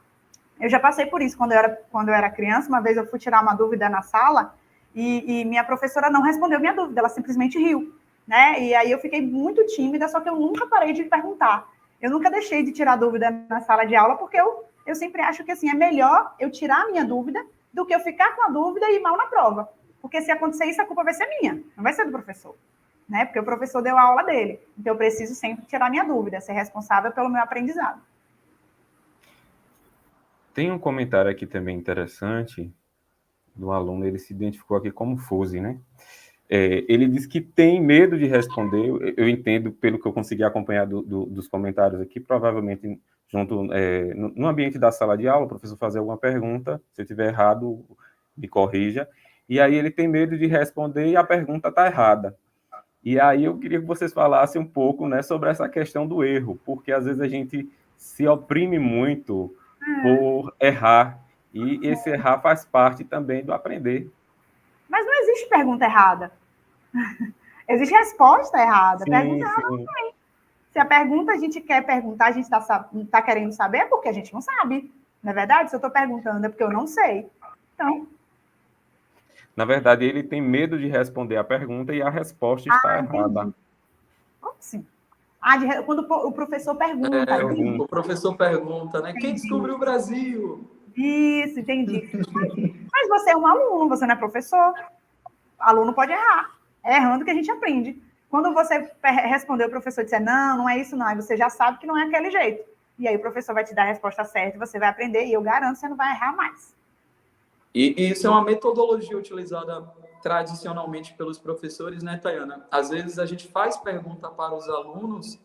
Eu já passei por isso quando eu era criança. Uma vez eu fui tirar uma dúvida na sala e minha professora não respondeu minha dúvida, ela simplesmente riu, né? E aí eu fiquei muito tímida, só que eu nunca parei de perguntar. Eu nunca deixei de tirar dúvida na sala de aula, porque eu sempre acho que assim, é melhor eu tirar a minha dúvida do que eu ficar com a dúvida e ir mal na prova. Porque se acontecer isso, a culpa vai ser minha, não vai ser do professor, né? Porque o professor deu a aula dele. Então eu preciso sempre tirar minha dúvida, ser responsável pelo meu aprendizado. Tem um comentário aqui também interessante do aluno, ele se identificou aqui como Fuzi, né? Ele diz que tem medo de responder. Eu entendo, pelo que eu consegui acompanhar dos comentários aqui, provavelmente junto no ambiente da sala de aula, o professor fazer alguma pergunta, se eu estiver errado, me corrija, e aí ele tem medo de responder e a pergunta está errada. E aí eu queria que vocês falassem um pouco, né, sobre essa questão do erro, porque às vezes a gente se oprime muito por errar, e esse errar faz parte também do aprender. Mas não existe pergunta errada. Existe resposta errada. Pergunta Sim, errada não sim. tem. Se a pergunta a gente quer perguntar, a gente está querendo saber, é porque a gente não sabe. Não é verdade? Se eu estou perguntando, é porque eu não sei. Então. Na verdade, ele tem medo de responder a pergunta e a resposta está errada. Como assim? Quando o professor pergunta. O professor pergunta, né? Quem descobriu o Brasil? Isso, entendi. Mas você é um aluno, você não é professor. Aluno pode errar. É errando que a gente aprende. Quando você responder, o professor disser, não é isso não, aí você já sabe que não é aquele jeito. E aí o professor vai te dar a resposta certa e você vai aprender, e eu garanto que você não vai errar mais. E isso é uma metodologia utilizada tradicionalmente pelos professores, né, Tayana? Às vezes a gente faz pergunta para os alunos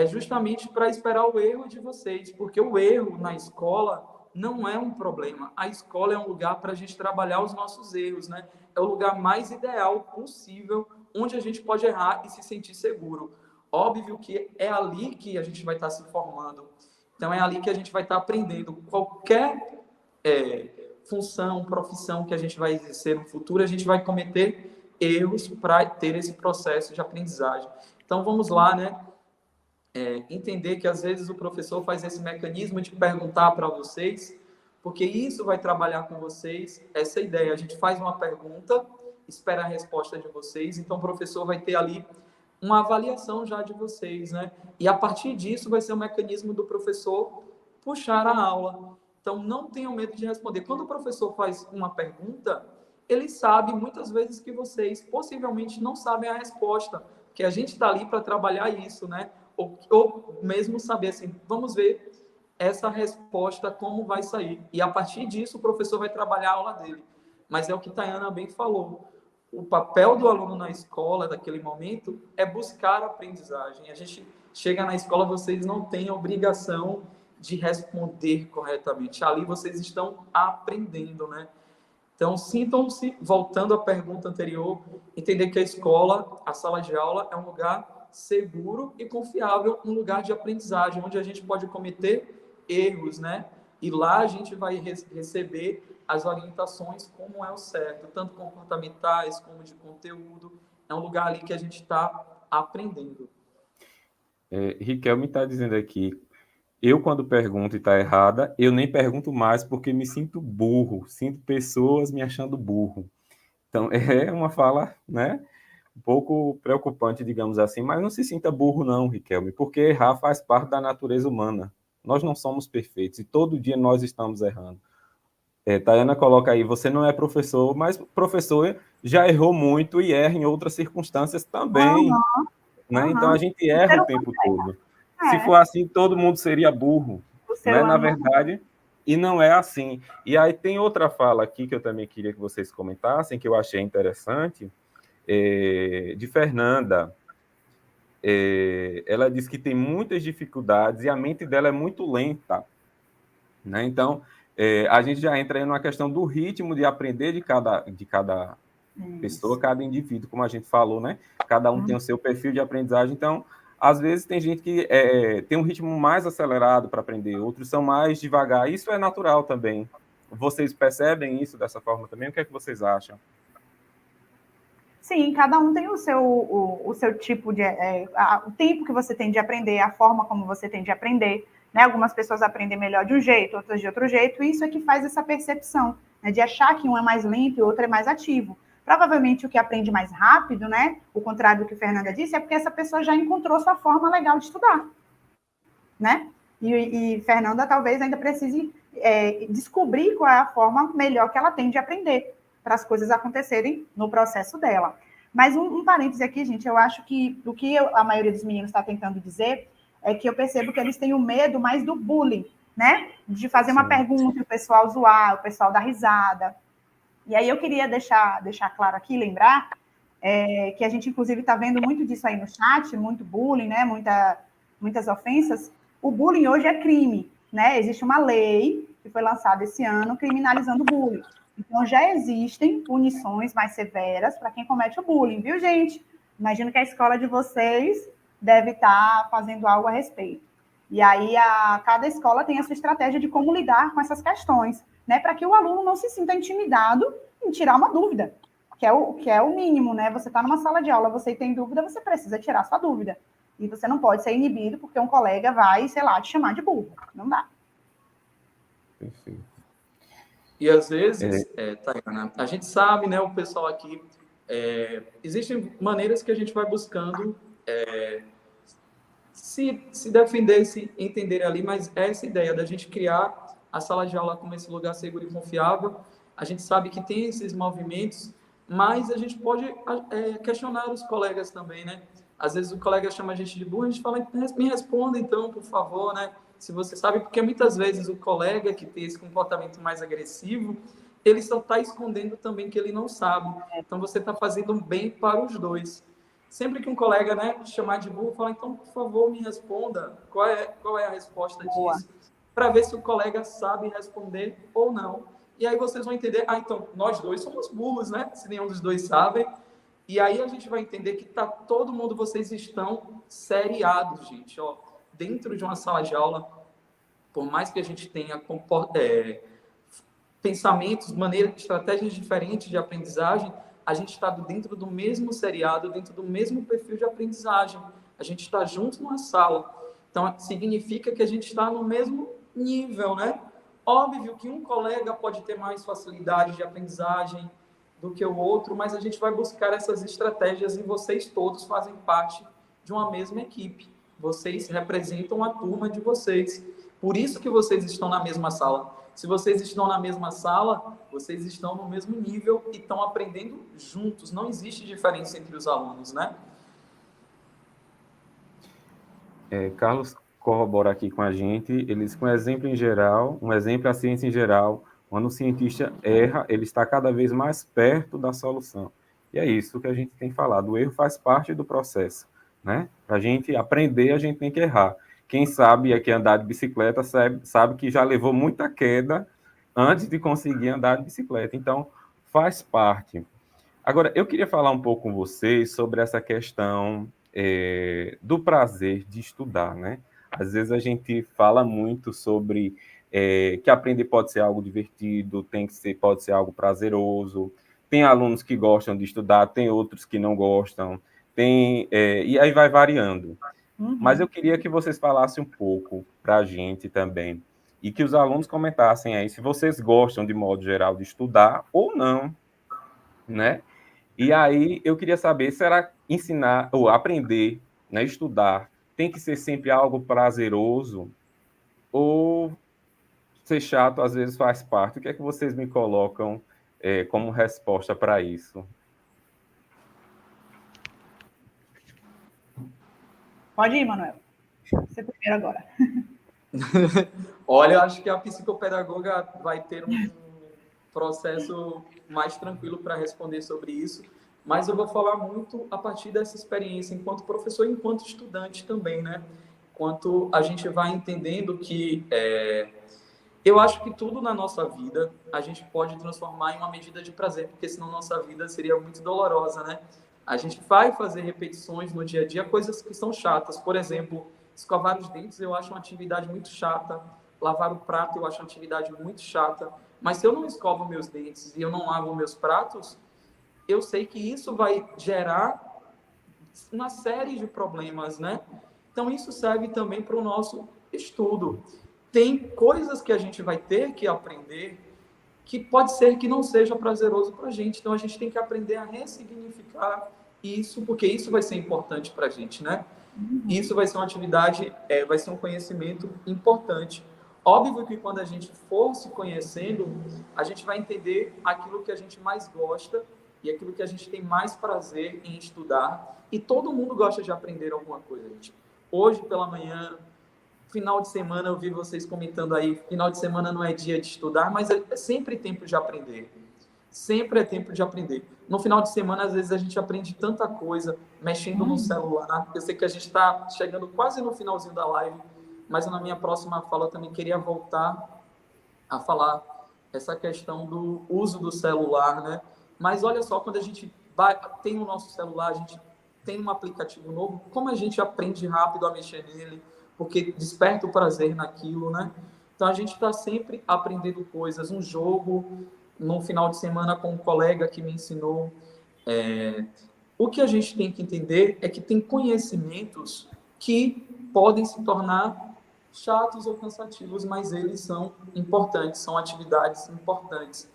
justamente para esperar o erro de vocês, porque o erro na escola não é um problema. A escola é um lugar para a gente trabalhar os nossos erros, né? É o lugar mais ideal possível onde a gente pode errar e se sentir seguro. Óbvio que é ali que a gente vai estar se formando. Então é ali que a gente vai estar aprendendo qualquer função, profissão que a gente vai exercer no futuro, a gente vai cometer erros para ter esse processo de aprendizagem. Então vamos lá, né? Entender que às vezes o professor faz esse mecanismo de perguntar para vocês, porque isso vai trabalhar com vocês essa ideia. A gente faz uma pergunta, espera a resposta de vocês, então o professor vai ter ali uma avaliação já de vocês, né? E a partir disso vai ser o mecanismo do professor puxar a aula. Então não tenham medo de responder. Quando o professor faz uma pergunta, ele sabe muitas vezes que vocês possivelmente não sabem a resposta, que a gente está ali para trabalhar isso, né? Ou mesmo saber assim, vamos ver essa resposta como vai sair. E a partir disso o professor vai trabalhar a aula dele. Mas é o que Tayana bem falou. O papel do aluno na escola, daquele momento, é buscar a aprendizagem. A gente chega na escola, vocês não têm a obrigação de responder corretamente. Ali vocês estão aprendendo, né? Então, sintam-se, voltando à pergunta anterior, entender que a escola, a sala de aula, é um lugar seguro e confiável, um lugar de aprendizagem, onde a gente pode cometer erros, né? E lá a gente vai receber as orientações como é o certo, tanto comportamentais como de conteúdo. É um lugar ali que a gente está aprendendo. Riquelme está dizendo aqui, eu quando pergunto e está errada, eu nem pergunto mais porque me sinto burro, sinto pessoas me achando burro. Então, é uma fala, né, um pouco preocupante, digamos assim, mas não se sinta burro não, Riquelme, porque errar faz parte da natureza humana. Nós não somos perfeitos e todo dia nós estamos errando. Tayana coloca aí, você não é professor, mas professor já errou muito e erra em outras circunstâncias também, né? Então a gente erra o tempo todo. Se for assim, todo mundo seria burro, né? Na verdade, e não é assim. E aí tem outra fala aqui que eu também queria que vocês comentassem, que eu achei interessante, de Fernanda. Ela diz que tem muitas dificuldades e a mente dela é muito lenta, né? Então, a gente já entra aí numa questão do ritmo de aprender de cada pessoa, cada indivíduo, como a gente falou, né? Cada um tem o seu perfil de aprendizagem. Então, às vezes tem gente que tem um ritmo mais acelerado para aprender, outros são mais devagar. Isso é natural também. Vocês percebem isso dessa forma também? O que é que vocês acham? Sim, cada um tem o seu tipo de... o tempo que você tem de aprender, a forma como você tem de aprender, né? Algumas pessoas aprendem melhor de um jeito, outras de outro jeito, e isso é que faz essa percepção, né? De achar que um é mais lento e o outro é mais ativo. Provavelmente o que aprende mais rápido, né? O contrário do que a Fernanda disse, é porque essa pessoa já encontrou sua forma legal de estudar, né? E Fernanda talvez ainda precise descobrir qual é a forma melhor que ela tem de aprender, para as coisas acontecerem no processo dela. Mas um parêntese aqui, gente, eu acho que o que a maioria dos meninos está tentando dizer é que eu percebo que eles têm o medo mais do bullying, né? De fazer uma pergunta e o pessoal zoar, o pessoal dar risada. E aí eu queria deixar claro aqui, lembrar, que a gente, inclusive, está vendo muito disso aí no chat, muito bullying, né? Muitas ofensas. O bullying hoje é crime, né? Existe uma lei que foi lançada esse ano criminalizando o bullying. Então, já existem punições mais severas para quem comete o bullying, viu, gente? Imagino que a escola de vocês deve estar fazendo algo a respeito. E aí, cada escola tem a sua estratégia de como lidar com essas questões, né? Para que o aluno não se sinta intimidado em tirar uma dúvida, que é o mínimo, né? Você está numa sala de aula, você tem dúvida, você precisa tirar sua dúvida. E você não pode ser inibido porque um colega vai, sei lá, te chamar de burro. Não dá. Perfeito. E às vezes, Tayana, a gente sabe, né, o pessoal aqui, existem maneiras que a gente vai buscando se defender, se entender ali, mas essa ideia da gente criar a sala de aula como esse lugar seguro e confiável, a gente sabe que tem esses movimentos, mas a gente pode questionar os colegas também, né? Às vezes o colega chama a gente de burro, a gente fala, me responda então, por favor, né? Se você sabe, porque muitas vezes o colega que tem esse comportamento mais agressivo, ele só está escondendo também que ele não sabe. Então você está fazendo um bem para os dois. Sempre que um colega, né, chamar de burro, fala, então, por favor, me responda qual é a resposta disso, para ver se o colega sabe responder ou não. E aí vocês vão entender, então, nós dois somos burros, né? Se nenhum dos dois sabe. E aí a gente vai entender que tá todo mundo, vocês estão seriados, gente, ó, dentro de uma sala de aula, por mais que a gente tenha pensamentos, maneiras, estratégias diferentes de aprendizagem, a gente está dentro do mesmo seriado, dentro do mesmo perfil de aprendizagem. A gente está junto numa sala. Então, significa que a gente está no mesmo nível, né? Óbvio que um colega pode ter mais facilidade de aprendizagem do que o outro, mas a gente vai buscar essas estratégias e vocês todos fazem parte de uma mesma equipe. Vocês representam a turma de vocês. Por isso que vocês estão na mesma sala. Se vocês estão na mesma sala, vocês estão no mesmo nível e estão aprendendo juntos. Não existe diferença entre os alunos, né? Carlos corrobora aqui com a gente, eles com exemplo em geral, um exemplo é a ciência em geral, quando o cientista erra, ele está cada vez mais perto da solução. E é isso que a gente tem falado, o erro faz parte do processo, né? Para a gente aprender, a gente tem que errar. Quem sabe aqui andar de bicicleta sabe que já levou muita queda antes de conseguir andar de bicicleta, então faz parte. Agora, eu queria falar um pouco com vocês sobre essa questão do prazer de estudar, né? Às vezes a gente fala muito sobre que aprender pode ser algo divertido, pode ser algo prazeroso. Tem alunos que gostam de estudar, tem outros que não gostam, e aí vai variando. Uhum. Mas eu queria que vocês falassem um pouco para a gente também, e que os alunos comentassem aí se vocês gostam, de modo geral, de estudar ou não, né? E aí eu queria saber, será ensinar ou aprender, né, estudar, tem que ser sempre algo prazeroso ou ser chato às vezes faz parte? O que é que vocês me colocam como resposta para isso? Pode ir, Manuel. Você primeiro agora. Olha, eu acho que a psicopedagoga vai ter um processo mais tranquilo para responder sobre isso, mas eu vou falar muito a partir dessa experiência enquanto professor e enquanto estudante também, né? Enquanto a gente vai entendendo que eu acho que tudo na nossa vida a gente pode transformar em uma medida de prazer, porque senão nossa vida seria muito dolorosa, né? A gente vai fazer repetições no dia a dia, coisas que são chatas. Por exemplo, escovar os dentes eu acho uma atividade muito chata. Lavar o prato eu acho uma atividade muito chata. Mas se eu não escovo meus dentes e eu não lavo meus pratos, eu sei que isso vai gerar uma série de problemas, né? Então, isso serve também para o nosso estudo. Tem coisas que a gente vai ter que aprender que pode ser que não seja prazeroso para a gente. Então, a gente tem que aprender a ressignificar isso, porque isso vai ser importante para a gente, né? Isso vai ser uma atividade, vai ser um conhecimento importante. Óbvio que quando a gente for se conhecendo, a gente vai entender aquilo que a gente mais gosta e aquilo que a gente tem mais prazer em estudar. E todo mundo gosta de aprender alguma coisa, gente. Hoje, pela manhã, final de semana, eu vi vocês comentando aí, final de semana não é dia de estudar, mas é sempre tempo de aprender. Sempre é tempo de aprender. No final de semana, às vezes, a gente aprende tanta coisa, mexendo no celular. Eu sei que a gente está chegando quase no finalzinho da live, mas na minha próxima fala eu também queria voltar a falar essa questão do uso do celular, né? Mas olha só, quando a gente tem o nosso celular, a gente tem um aplicativo novo, como a gente aprende rápido a mexer nele, porque desperta o prazer naquilo, né? Então, a gente está sempre aprendendo coisas. Um jogo, no final de semana, com um colega que me ensinou. O que a gente tem que entender é que tem conhecimentos que podem se tornar chatos ou cansativos, mas eles são importantes, são atividades importantes.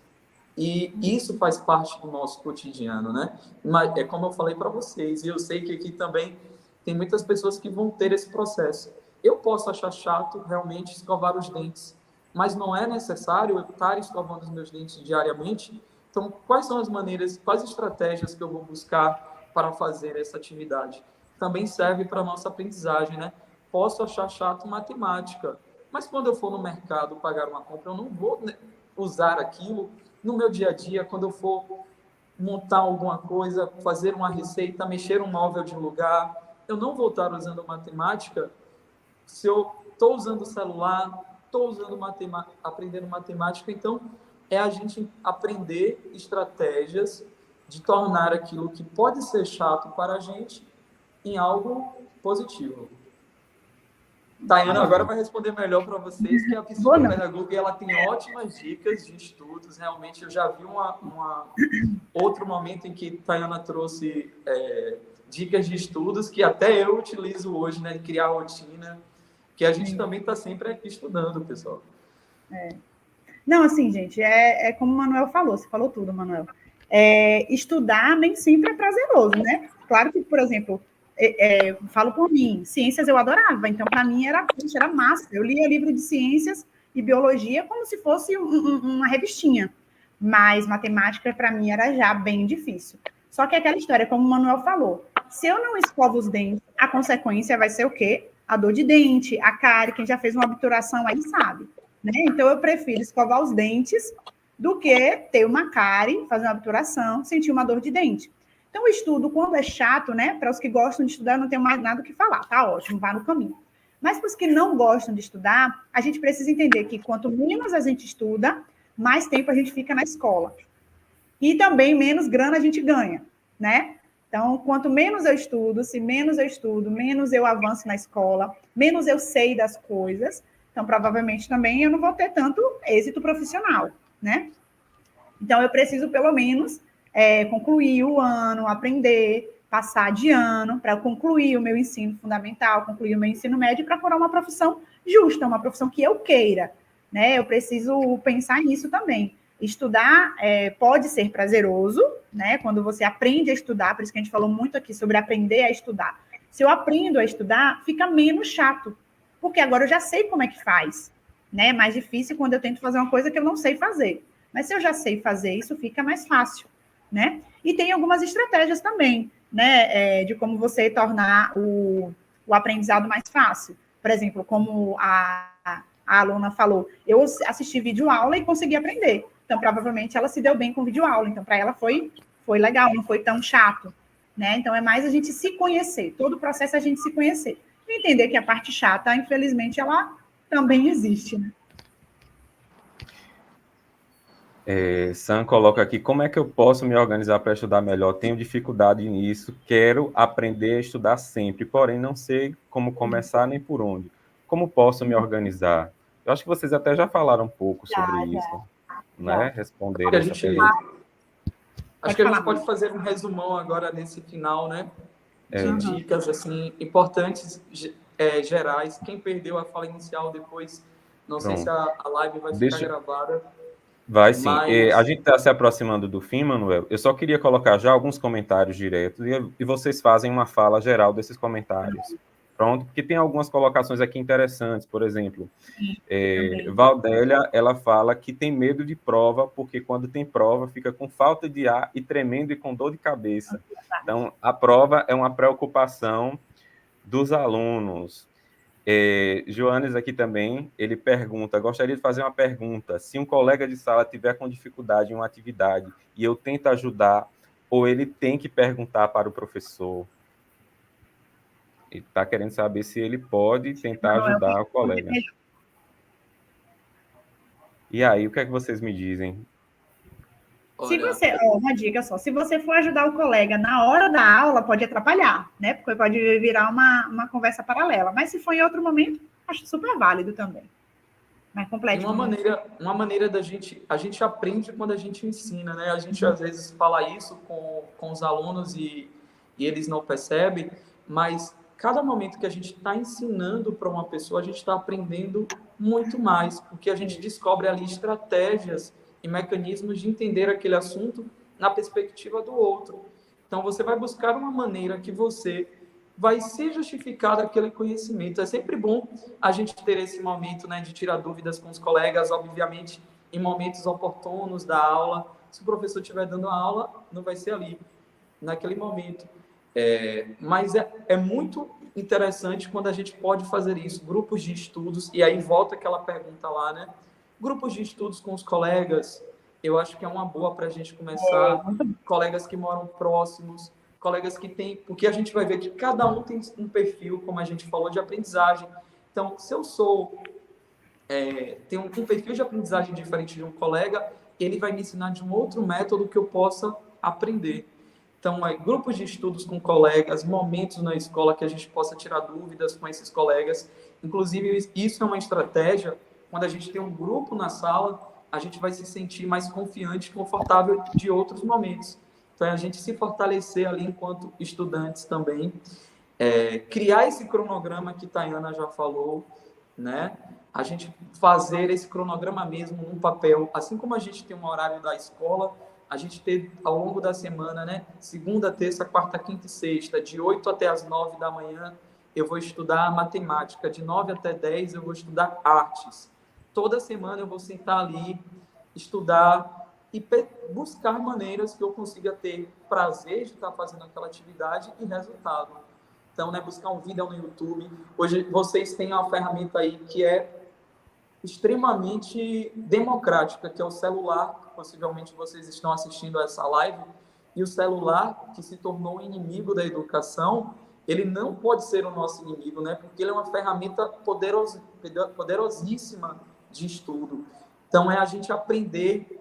E isso faz parte do nosso cotidiano, né? Mas é como eu falei para vocês, e eu sei que aqui também tem muitas pessoas que vão ter esse processo. Eu posso achar chato realmente escovar os dentes, mas não é necessário eu estar escovando os meus dentes diariamente. Então, quais são as maneiras, quais estratégias que eu vou buscar para fazer essa atividade? Também serve para a nossa aprendizagem, né? Posso achar chato matemática, mas quando eu for no mercado pagar uma compra, eu não vou usar aquilo no meu dia a dia, quando eu for montar alguma coisa, fazer uma receita, mexer um móvel de lugar. Eu não vou estar usando matemática se eu estou usando o celular, estou usando aprendendo matemática. Então, é a gente aprender estratégias de tornar aquilo que pode ser chato para a gente em algo positivo. Tayana agora vai responder melhor para vocês, que é a psicopedagoga e ela tem ótimas dicas de estudos. Realmente, eu já vi outro momento em que Tayana trouxe dicas de estudos que até eu utilizo hoje, né? De criar rotina, que a gente também está sempre aqui estudando, pessoal. Não, assim, gente, é como o Manuel falou, você falou tudo, Manuel. Estudar nem sempre é prazeroso, né? Claro que, por exemplo, falo por mim, ciências eu adorava, então para mim era massa. Eu lia livro de ciências e biologia como se fosse uma revistinha, mas matemática para mim era já bem difícil. Só que aquela história, como o Manuel falou, se eu não escovo os dentes, a consequência vai ser o quê? A dor de dente, a cárie, quem já fez uma obturação aí sabe, né? Então eu prefiro escovar os dentes do que ter uma cárie, fazer uma obturação, sentir uma dor de dente. Então, o estudo, quando é chato, né? Para os que gostam de estudar, eu não tenho mais nada o que falar, tá ótimo, vá no caminho. Mas para os que não gostam de estudar, a gente precisa entender que quanto menos a gente estuda, mais tempo a gente fica na escola. E também menos grana a gente ganha, né? Então, quanto menos eu estudo, se menos eu estudo, menos eu avanço na escola, menos eu sei das coisas, então provavelmente também eu não vou ter tanto êxito profissional, né? Então, eu preciso pelo menos concluir o ano, aprender, passar de ano, para concluir o meu ensino fundamental, concluir o meu ensino médio, para procurar uma profissão justa, uma profissão que eu queira, né? Eu preciso pensar nisso também. Estudar pode ser prazeroso, né? Quando você aprende a estudar, por isso que a gente falou muito aqui sobre aprender a estudar. Se eu aprendo a estudar, fica menos chato, porque agora eu já sei como é que faz, né? É mais difícil quando eu tento fazer uma coisa que eu não sei fazer. Mas se eu já sei fazer, isso fica mais fácil, né? E tem algumas estratégias também, né? De como você tornar o aprendizado mais fácil. Por exemplo, como a aluna falou, eu assisti videoaula e consegui aprender. Então, provavelmente, ela se deu bem com videoaula. Então, para ela foi legal, não foi tão chato, né? Então, é mais a gente se conhecer. Todo o processo é a gente se conhecer. E entender que a parte chata, infelizmente, ela também existe, né? Sam coloca aqui, como é que eu posso me organizar para estudar melhor? Tenho dificuldade nisso, quero aprender a estudar sempre, porém não sei como começar nem por onde. Como posso me organizar? Eu acho que vocês até já falaram um pouco sobre isso, né? Responderam essa pergunta. Acho que a gente pode fazer um resumão agora nesse final, né? De dicas assim, importantes, gerais. Quem perdeu a fala inicial depois, não sei se a live vai ficar gravada. Vai sim. A gente está se aproximando do fim, Manuel. Eu só queria colocar já alguns comentários diretos e vocês fazem uma fala geral desses comentários. Pronto? Porque tem algumas colocações aqui interessantes. Por exemplo, Valdélia, ela fala que tem medo de prova, porque quando tem prova fica com falta de ar e tremendo e com dor de cabeça. Então, a prova é uma preocupação dos alunos. Joanes aqui também, ele pergunta, gostaria de fazer uma pergunta, se um colega de sala tiver com dificuldade em uma atividade e eu tento ajudar, ou ele tem que perguntar para o professor? Ele está querendo saber se ele pode tentar ajudar o colega. E aí, o que é que vocês me dizem? Se você, uma dica só, se você for ajudar o colega na hora da aula, pode atrapalhar, né? Porque pode virar uma conversa paralela. Mas se for em outro momento, acho super válido também. Mais complexo. Uma maneira da gente... A gente aprende quando a gente ensina, né? A gente, às vezes, fala isso com os alunos e eles não percebem, mas cada momento que a gente está ensinando para uma pessoa, a gente está aprendendo muito mais, porque a gente descobre ali estratégias e mecanismos de entender aquele assunto na perspectiva do outro. Então, você vai buscar uma maneira que você vai se justificar daquele conhecimento. É sempre bom a gente ter esse momento, né, de tirar dúvidas com os colegas, obviamente, em momentos oportunos da aula. Se o professor estiver dando a aula, não vai ser ali, naquele momento. Mas é muito interessante quando a gente pode fazer isso, grupos de estudos, e aí volta aquela pergunta lá, né? Grupos de estudos com os colegas, eu acho que é uma boa para a gente começar. Colegas que moram próximos, colegas que têm... Porque a gente vai ver que cada um tem um perfil, como a gente falou, de aprendizagem. Então, se eu tenho um perfil de aprendizagem diferente de um colega, ele vai me ensinar de um outro método que eu possa aprender. Então, grupos de estudos com colegas, momentos na escola que a gente possa tirar dúvidas com esses colegas. Inclusive, isso é uma estratégia. Quando a gente tem um grupo na sala, a gente vai se sentir mais confiante e confortável de outros momentos. Então, a gente se fortalecer ali enquanto estudantes também. Criar esse cronograma que Tayana já falou, né? A gente fazer esse cronograma mesmo num papel, assim como a gente tem um horário da escola, a gente ter ao longo da semana, né? Segunda, terça, quarta, quinta e sexta, de 8 até as 9 da manhã, eu vou estudar matemática, de 9 até 10 eu vou estudar artes. Toda semana eu vou sentar ali, estudar e buscar maneiras que eu consiga ter prazer de estar fazendo aquela atividade e resultado. Então, né, buscar um vídeo no YouTube. Hoje vocês têm uma ferramenta aí que é extremamente democrática, que é o celular. Possivelmente vocês estão assistindo a essa live. E o celular, que se tornou inimigo da educação, ele não pode ser o nosso inimigo, né? Porque ele é uma ferramenta poderosíssima de estudo. Então, é a gente aprender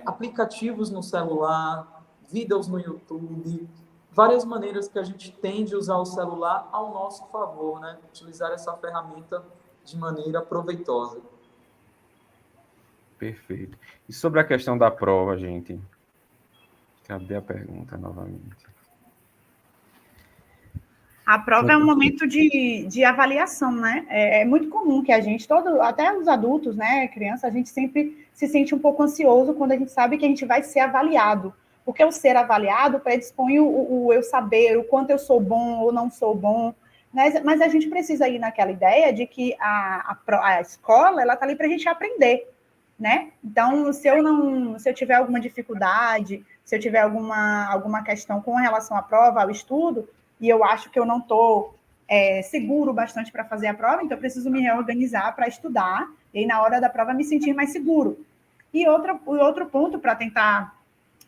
aplicativos no celular, vídeos no YouTube, várias maneiras que a gente tem de usar o celular ao nosso favor, né? Utilizar essa ferramenta de maneira proveitosa. Perfeito. E sobre a questão da prova, gente? Cadê a pergunta novamente? A prova é um momento de avaliação, né? É muito comum que a gente, até os adultos, né, criança, a gente sempre se sente um pouco ansioso quando a gente sabe que a gente vai ser avaliado. Porque o ser avaliado predispõe o eu saber, o quanto eu sou bom ou não sou bom. Mas a gente precisa ir naquela ideia de que a escola, ela está ali para a gente aprender, né? Então, se eu tiver alguma dificuldade, se eu tiver alguma questão com relação à prova, ao estudo, e eu acho que eu não estou seguro bastante para fazer a prova, então eu preciso me reorganizar para estudar, e aí, na hora da prova, me sentir mais seguro. E outro ponto para tentar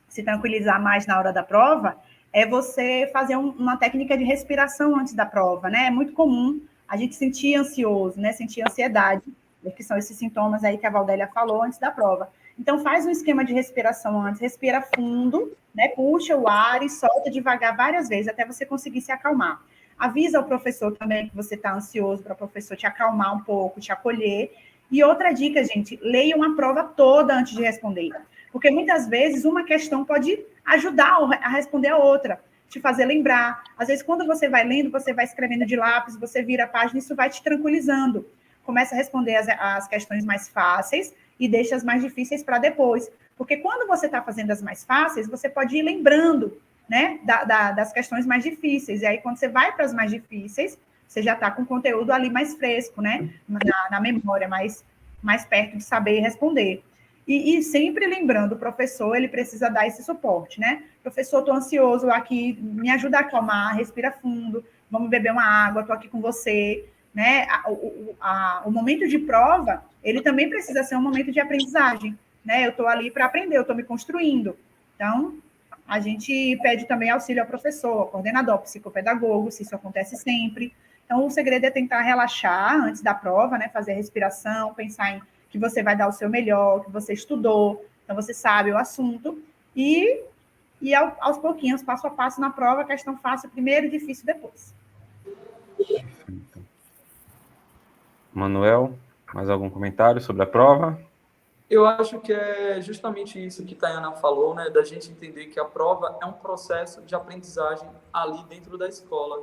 se tranquilizar mais na hora da prova é você fazer uma técnica de respiração antes da prova, né? É muito comum a gente sentir ansioso, né? Sentir ansiedade, que são esses sintomas aí que a Valdélia falou antes da prova. Então, faz um esquema de respiração antes, respira fundo, né? Puxa o ar e solta devagar várias vezes até você conseguir se acalmar. Avisa o professor também que você está ansioso para o professor te acalmar um pouco, te acolher. E outra dica, gente, leiam a prova toda antes de responder. Porque muitas vezes uma questão pode ajudar a responder a outra, te fazer lembrar. Às vezes, quando você vai lendo, você vai escrevendo de lápis, você vira a página, isso vai te tranquilizando. Começa a responder as questões mais fáceis e deixa as mais difíceis para depois. Porque quando você está fazendo as mais fáceis, você pode ir lembrando, né, das questões mais difíceis. E aí, quando você vai para as mais difíceis, você já está com o conteúdo ali mais fresco, né, na memória, mais perto de saber responder. E sempre lembrando, o professor, ele precisa dar esse suporte, né? Professor, estou ansioso aqui, me ajuda a acalmar, respira fundo, vamos beber uma água, estou aqui com você, né? O momento de prova, ele também precisa ser um momento de aprendizagem, né? Eu estou ali para aprender, eu estou me construindo. Então, a gente pede também auxílio ao professor, ao coordenador, ao psicopedagogo, se isso acontece sempre. Então, o segredo é tentar relaxar antes da prova, né? Fazer a respiração, pensar em que você vai dar o seu melhor, que você estudou, então você sabe o assunto, e aos pouquinhos, passo a passo na prova, questão fácil primeiro, difícil depois. Perfeito. Manuel, mais algum comentário sobre a prova? Eu acho que é justamente isso que a Tayana falou, né? Da gente entender que a prova é um processo de aprendizagem ali dentro da escola.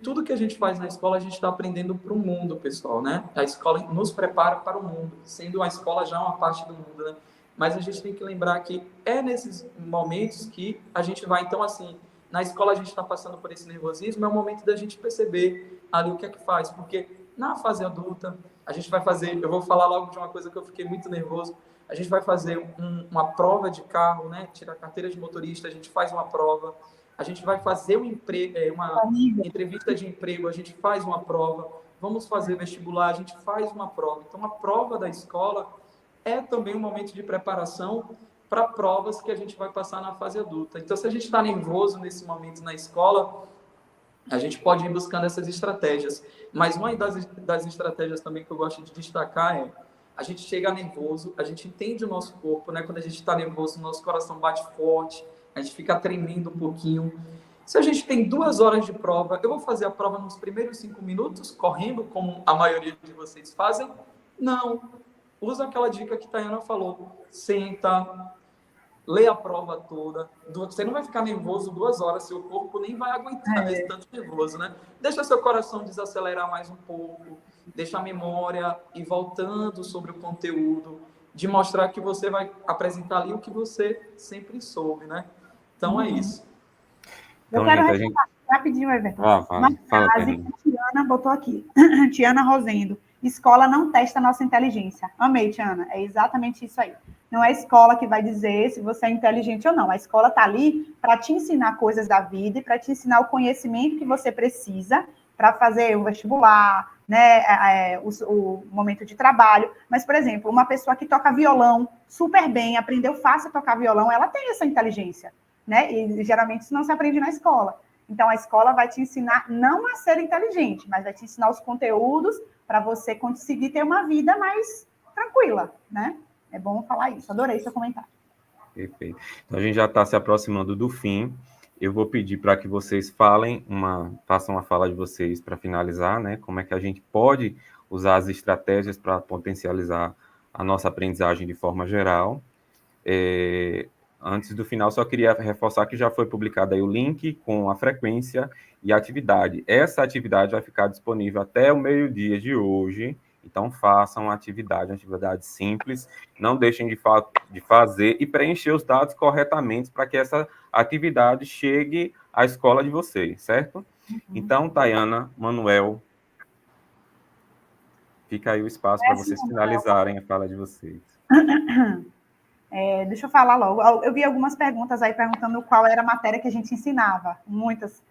Tudo que a gente faz na escola, a gente está aprendendo para o mundo, pessoal, né? A escola nos prepara para o mundo, sendo a escola já uma parte do mundo, né? Mas a gente tem que lembrar que é nesses momentos que a gente vai, então, assim, na escola a gente está passando por esse nervosismo, é o momento da gente perceber ali o que é que faz, porque na fase adulta, a gente vai fazer, eu vou falar logo de uma coisa que eu fiquei muito nervoso, a gente vai fazer uma prova de carro, né? Tirar carteira de motorista, a gente faz uma prova, a gente vai fazer uma entrevista de emprego, a gente faz uma prova, vamos fazer vestibular, a gente faz uma prova. Então, a prova da escola é também um momento de preparação para provas que a gente vai passar na fase adulta. Então, se a gente está nervoso nesse momento na escola, a gente pode ir buscando essas estratégias. Mas uma das estratégias também que eu gosto de destacar é a gente chega nervoso, a gente entende o nosso corpo, né? Quando a gente está nervoso, o nosso coração bate forte, a gente fica tremendo um pouquinho. Se a gente tem 2 horas de prova, eu vou fazer a prova nos primeiros 5 minutos, correndo, como a maioria de vocês fazem? Não. Usa aquela dica que a Tayana falou. Senta, lê a prova toda. Você não vai ficar nervoso 2 horas, seu corpo nem vai aguentar esse tanto nervoso, né? Deixa seu coração desacelerar mais um pouco, deixa a memória ir voltando sobre o conteúdo, de mostrar que você vai apresentar ali o que você sempre soube, né? Então é isso. Eu quero responder rapidinho, Everton. Fala, frase que a Tiana botou aqui. Tiana Rosendo. Escola não testa nossa inteligência. Amei, Tiana. É exatamente isso aí. Não é a escola que vai dizer se você é inteligente ou não. A escola está ali para te ensinar coisas da vida e para te ensinar o conhecimento que você precisa para fazer o vestibular, né, o momento de trabalho. Mas, por exemplo, uma pessoa que toca violão super bem, aprendeu fácil a tocar violão, ela tem essa inteligência, né? E geralmente isso não se aprende na escola. Então, a escola vai te ensinar não a ser inteligente, mas vai te ensinar os conteúdos para você conseguir ter uma vida mais tranquila, né? É bom falar isso. Adorei seu comentário. Perfeito. Então, a gente já está se aproximando do fim. Eu vou pedir para que vocês façam a fala de vocês para finalizar, né? Como é que a gente pode usar as estratégias para potencializar a nossa aprendizagem de forma geral. Antes do final, só queria reforçar que já foi publicado aí o link com a frequência e a atividade. Essa atividade vai ficar disponível até o meio-dia de hoje. Então, façam a atividade, uma atividade simples. Não deixem de fazer e preencher os dados corretamente para que essa atividade chegue à escola de vocês, certo? Então, Tayana, Manuel, fica aí o espaço para vocês finalizarem a fala de vocês. Deixa eu falar logo. Eu vi algumas perguntas aí perguntando qual era a matéria que a gente ensinava. Muitas.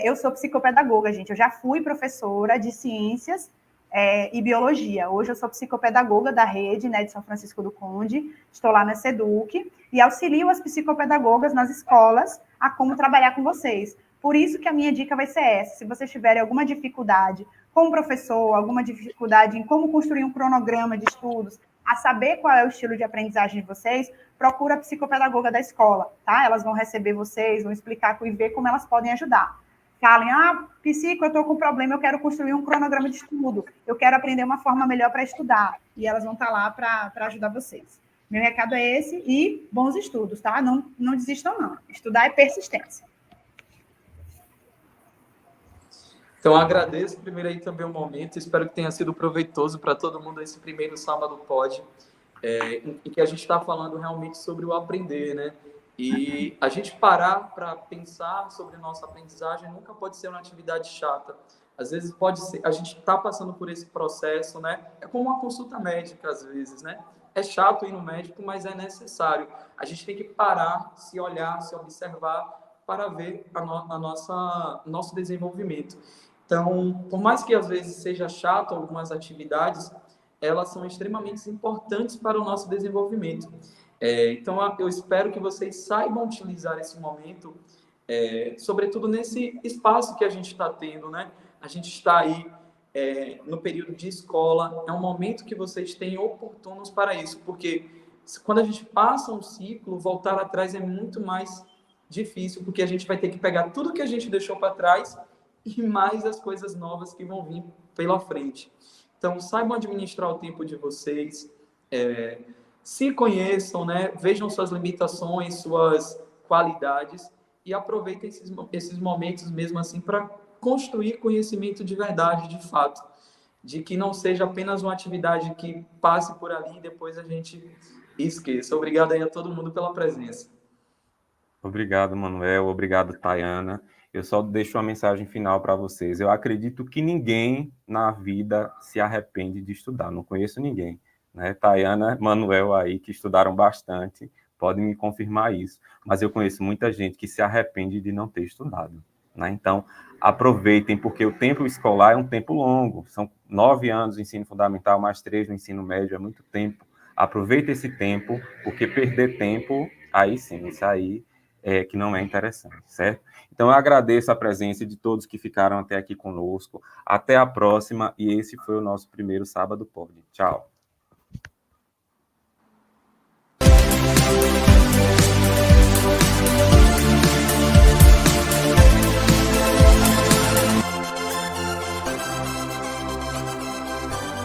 Eu sou psicopedagoga, gente. Eu já fui professora de ciências e biologia. Hoje eu sou psicopedagoga da rede, né, de São Francisco do Conde. Estou lá na SEDUC e auxilio as psicopedagogas nas escolas a como trabalhar com vocês. Por isso que a minha dica vai ser essa. Se vocês tiverem alguma dificuldade com o professor, alguma dificuldade em como construir um cronograma de estudos, a saber qual é o estilo de aprendizagem de vocês, procura a psicopedagoga da escola, tá? Elas vão receber vocês, vão explicar e ver como elas podem ajudar. Falem, psico, eu estou com um problema, eu quero construir um cronograma de estudo, eu quero aprender uma forma melhor para estudar, e elas vão estar lá para ajudar vocês. Meu recado é esse e bons estudos, tá? Não desistam, não. Estudar é persistência. Então, agradeço primeiro aí também o momento, espero que tenha sido proveitoso para todo mundo esse primeiro Sábado Pod, em que a gente está falando realmente sobre o aprender, né? E a gente parar para pensar sobre nossa aprendizagem nunca pode ser uma atividade chata. Às vezes pode ser, a gente está passando por esse processo, né? É como uma consulta médica, às vezes, né? É chato ir no médico, mas é necessário. A gente tem que parar, se olhar, se observar para ver nosso desenvolvimento. Então, por mais que às vezes seja chato algumas atividades, elas são extremamente importantes para o nosso desenvolvimento. Então, eu espero que vocês saibam utilizar esse momento, sobretudo nesse espaço que a gente está tendo, né? A gente está aí no período de escola, é um momento que vocês têm oportunos para isso, porque quando a gente passa um ciclo, voltar atrás é muito mais difícil, porque a gente vai ter que pegar tudo que a gente deixou para trás e mais as coisas novas que vão vir pela frente. Então, saibam administrar o tempo de vocês, se conheçam, né? Vejam suas limitações, suas qualidades e aproveitem esses momentos mesmo assim para construir conhecimento de verdade, de fato, de que não seja apenas uma atividade que passe por ali e depois a gente esqueça. Obrigado aí a todo mundo pela presença. Obrigado, Manuel. Obrigado, Tayana. Eu só deixo uma mensagem final para vocês. Eu acredito que ninguém na vida se arrepende de estudar. Não conheço ninguém, né? Tayana, Manuel aí, que estudaram bastante, podem me confirmar isso. Mas eu conheço muita gente que se arrepende de não ter estudado, né? Então, aproveitem, porque o tempo escolar é um tempo longo. São 9 anos no ensino fundamental, mais 3 no ensino médio, é muito tempo. Aproveite esse tempo, porque perder tempo, aí sim, isso aí que não é interessante, certo? Então, eu agradeço a presença de todos que ficaram até aqui conosco. Até a próxima, e esse foi o nosso primeiro Sábado Pod. Tchau.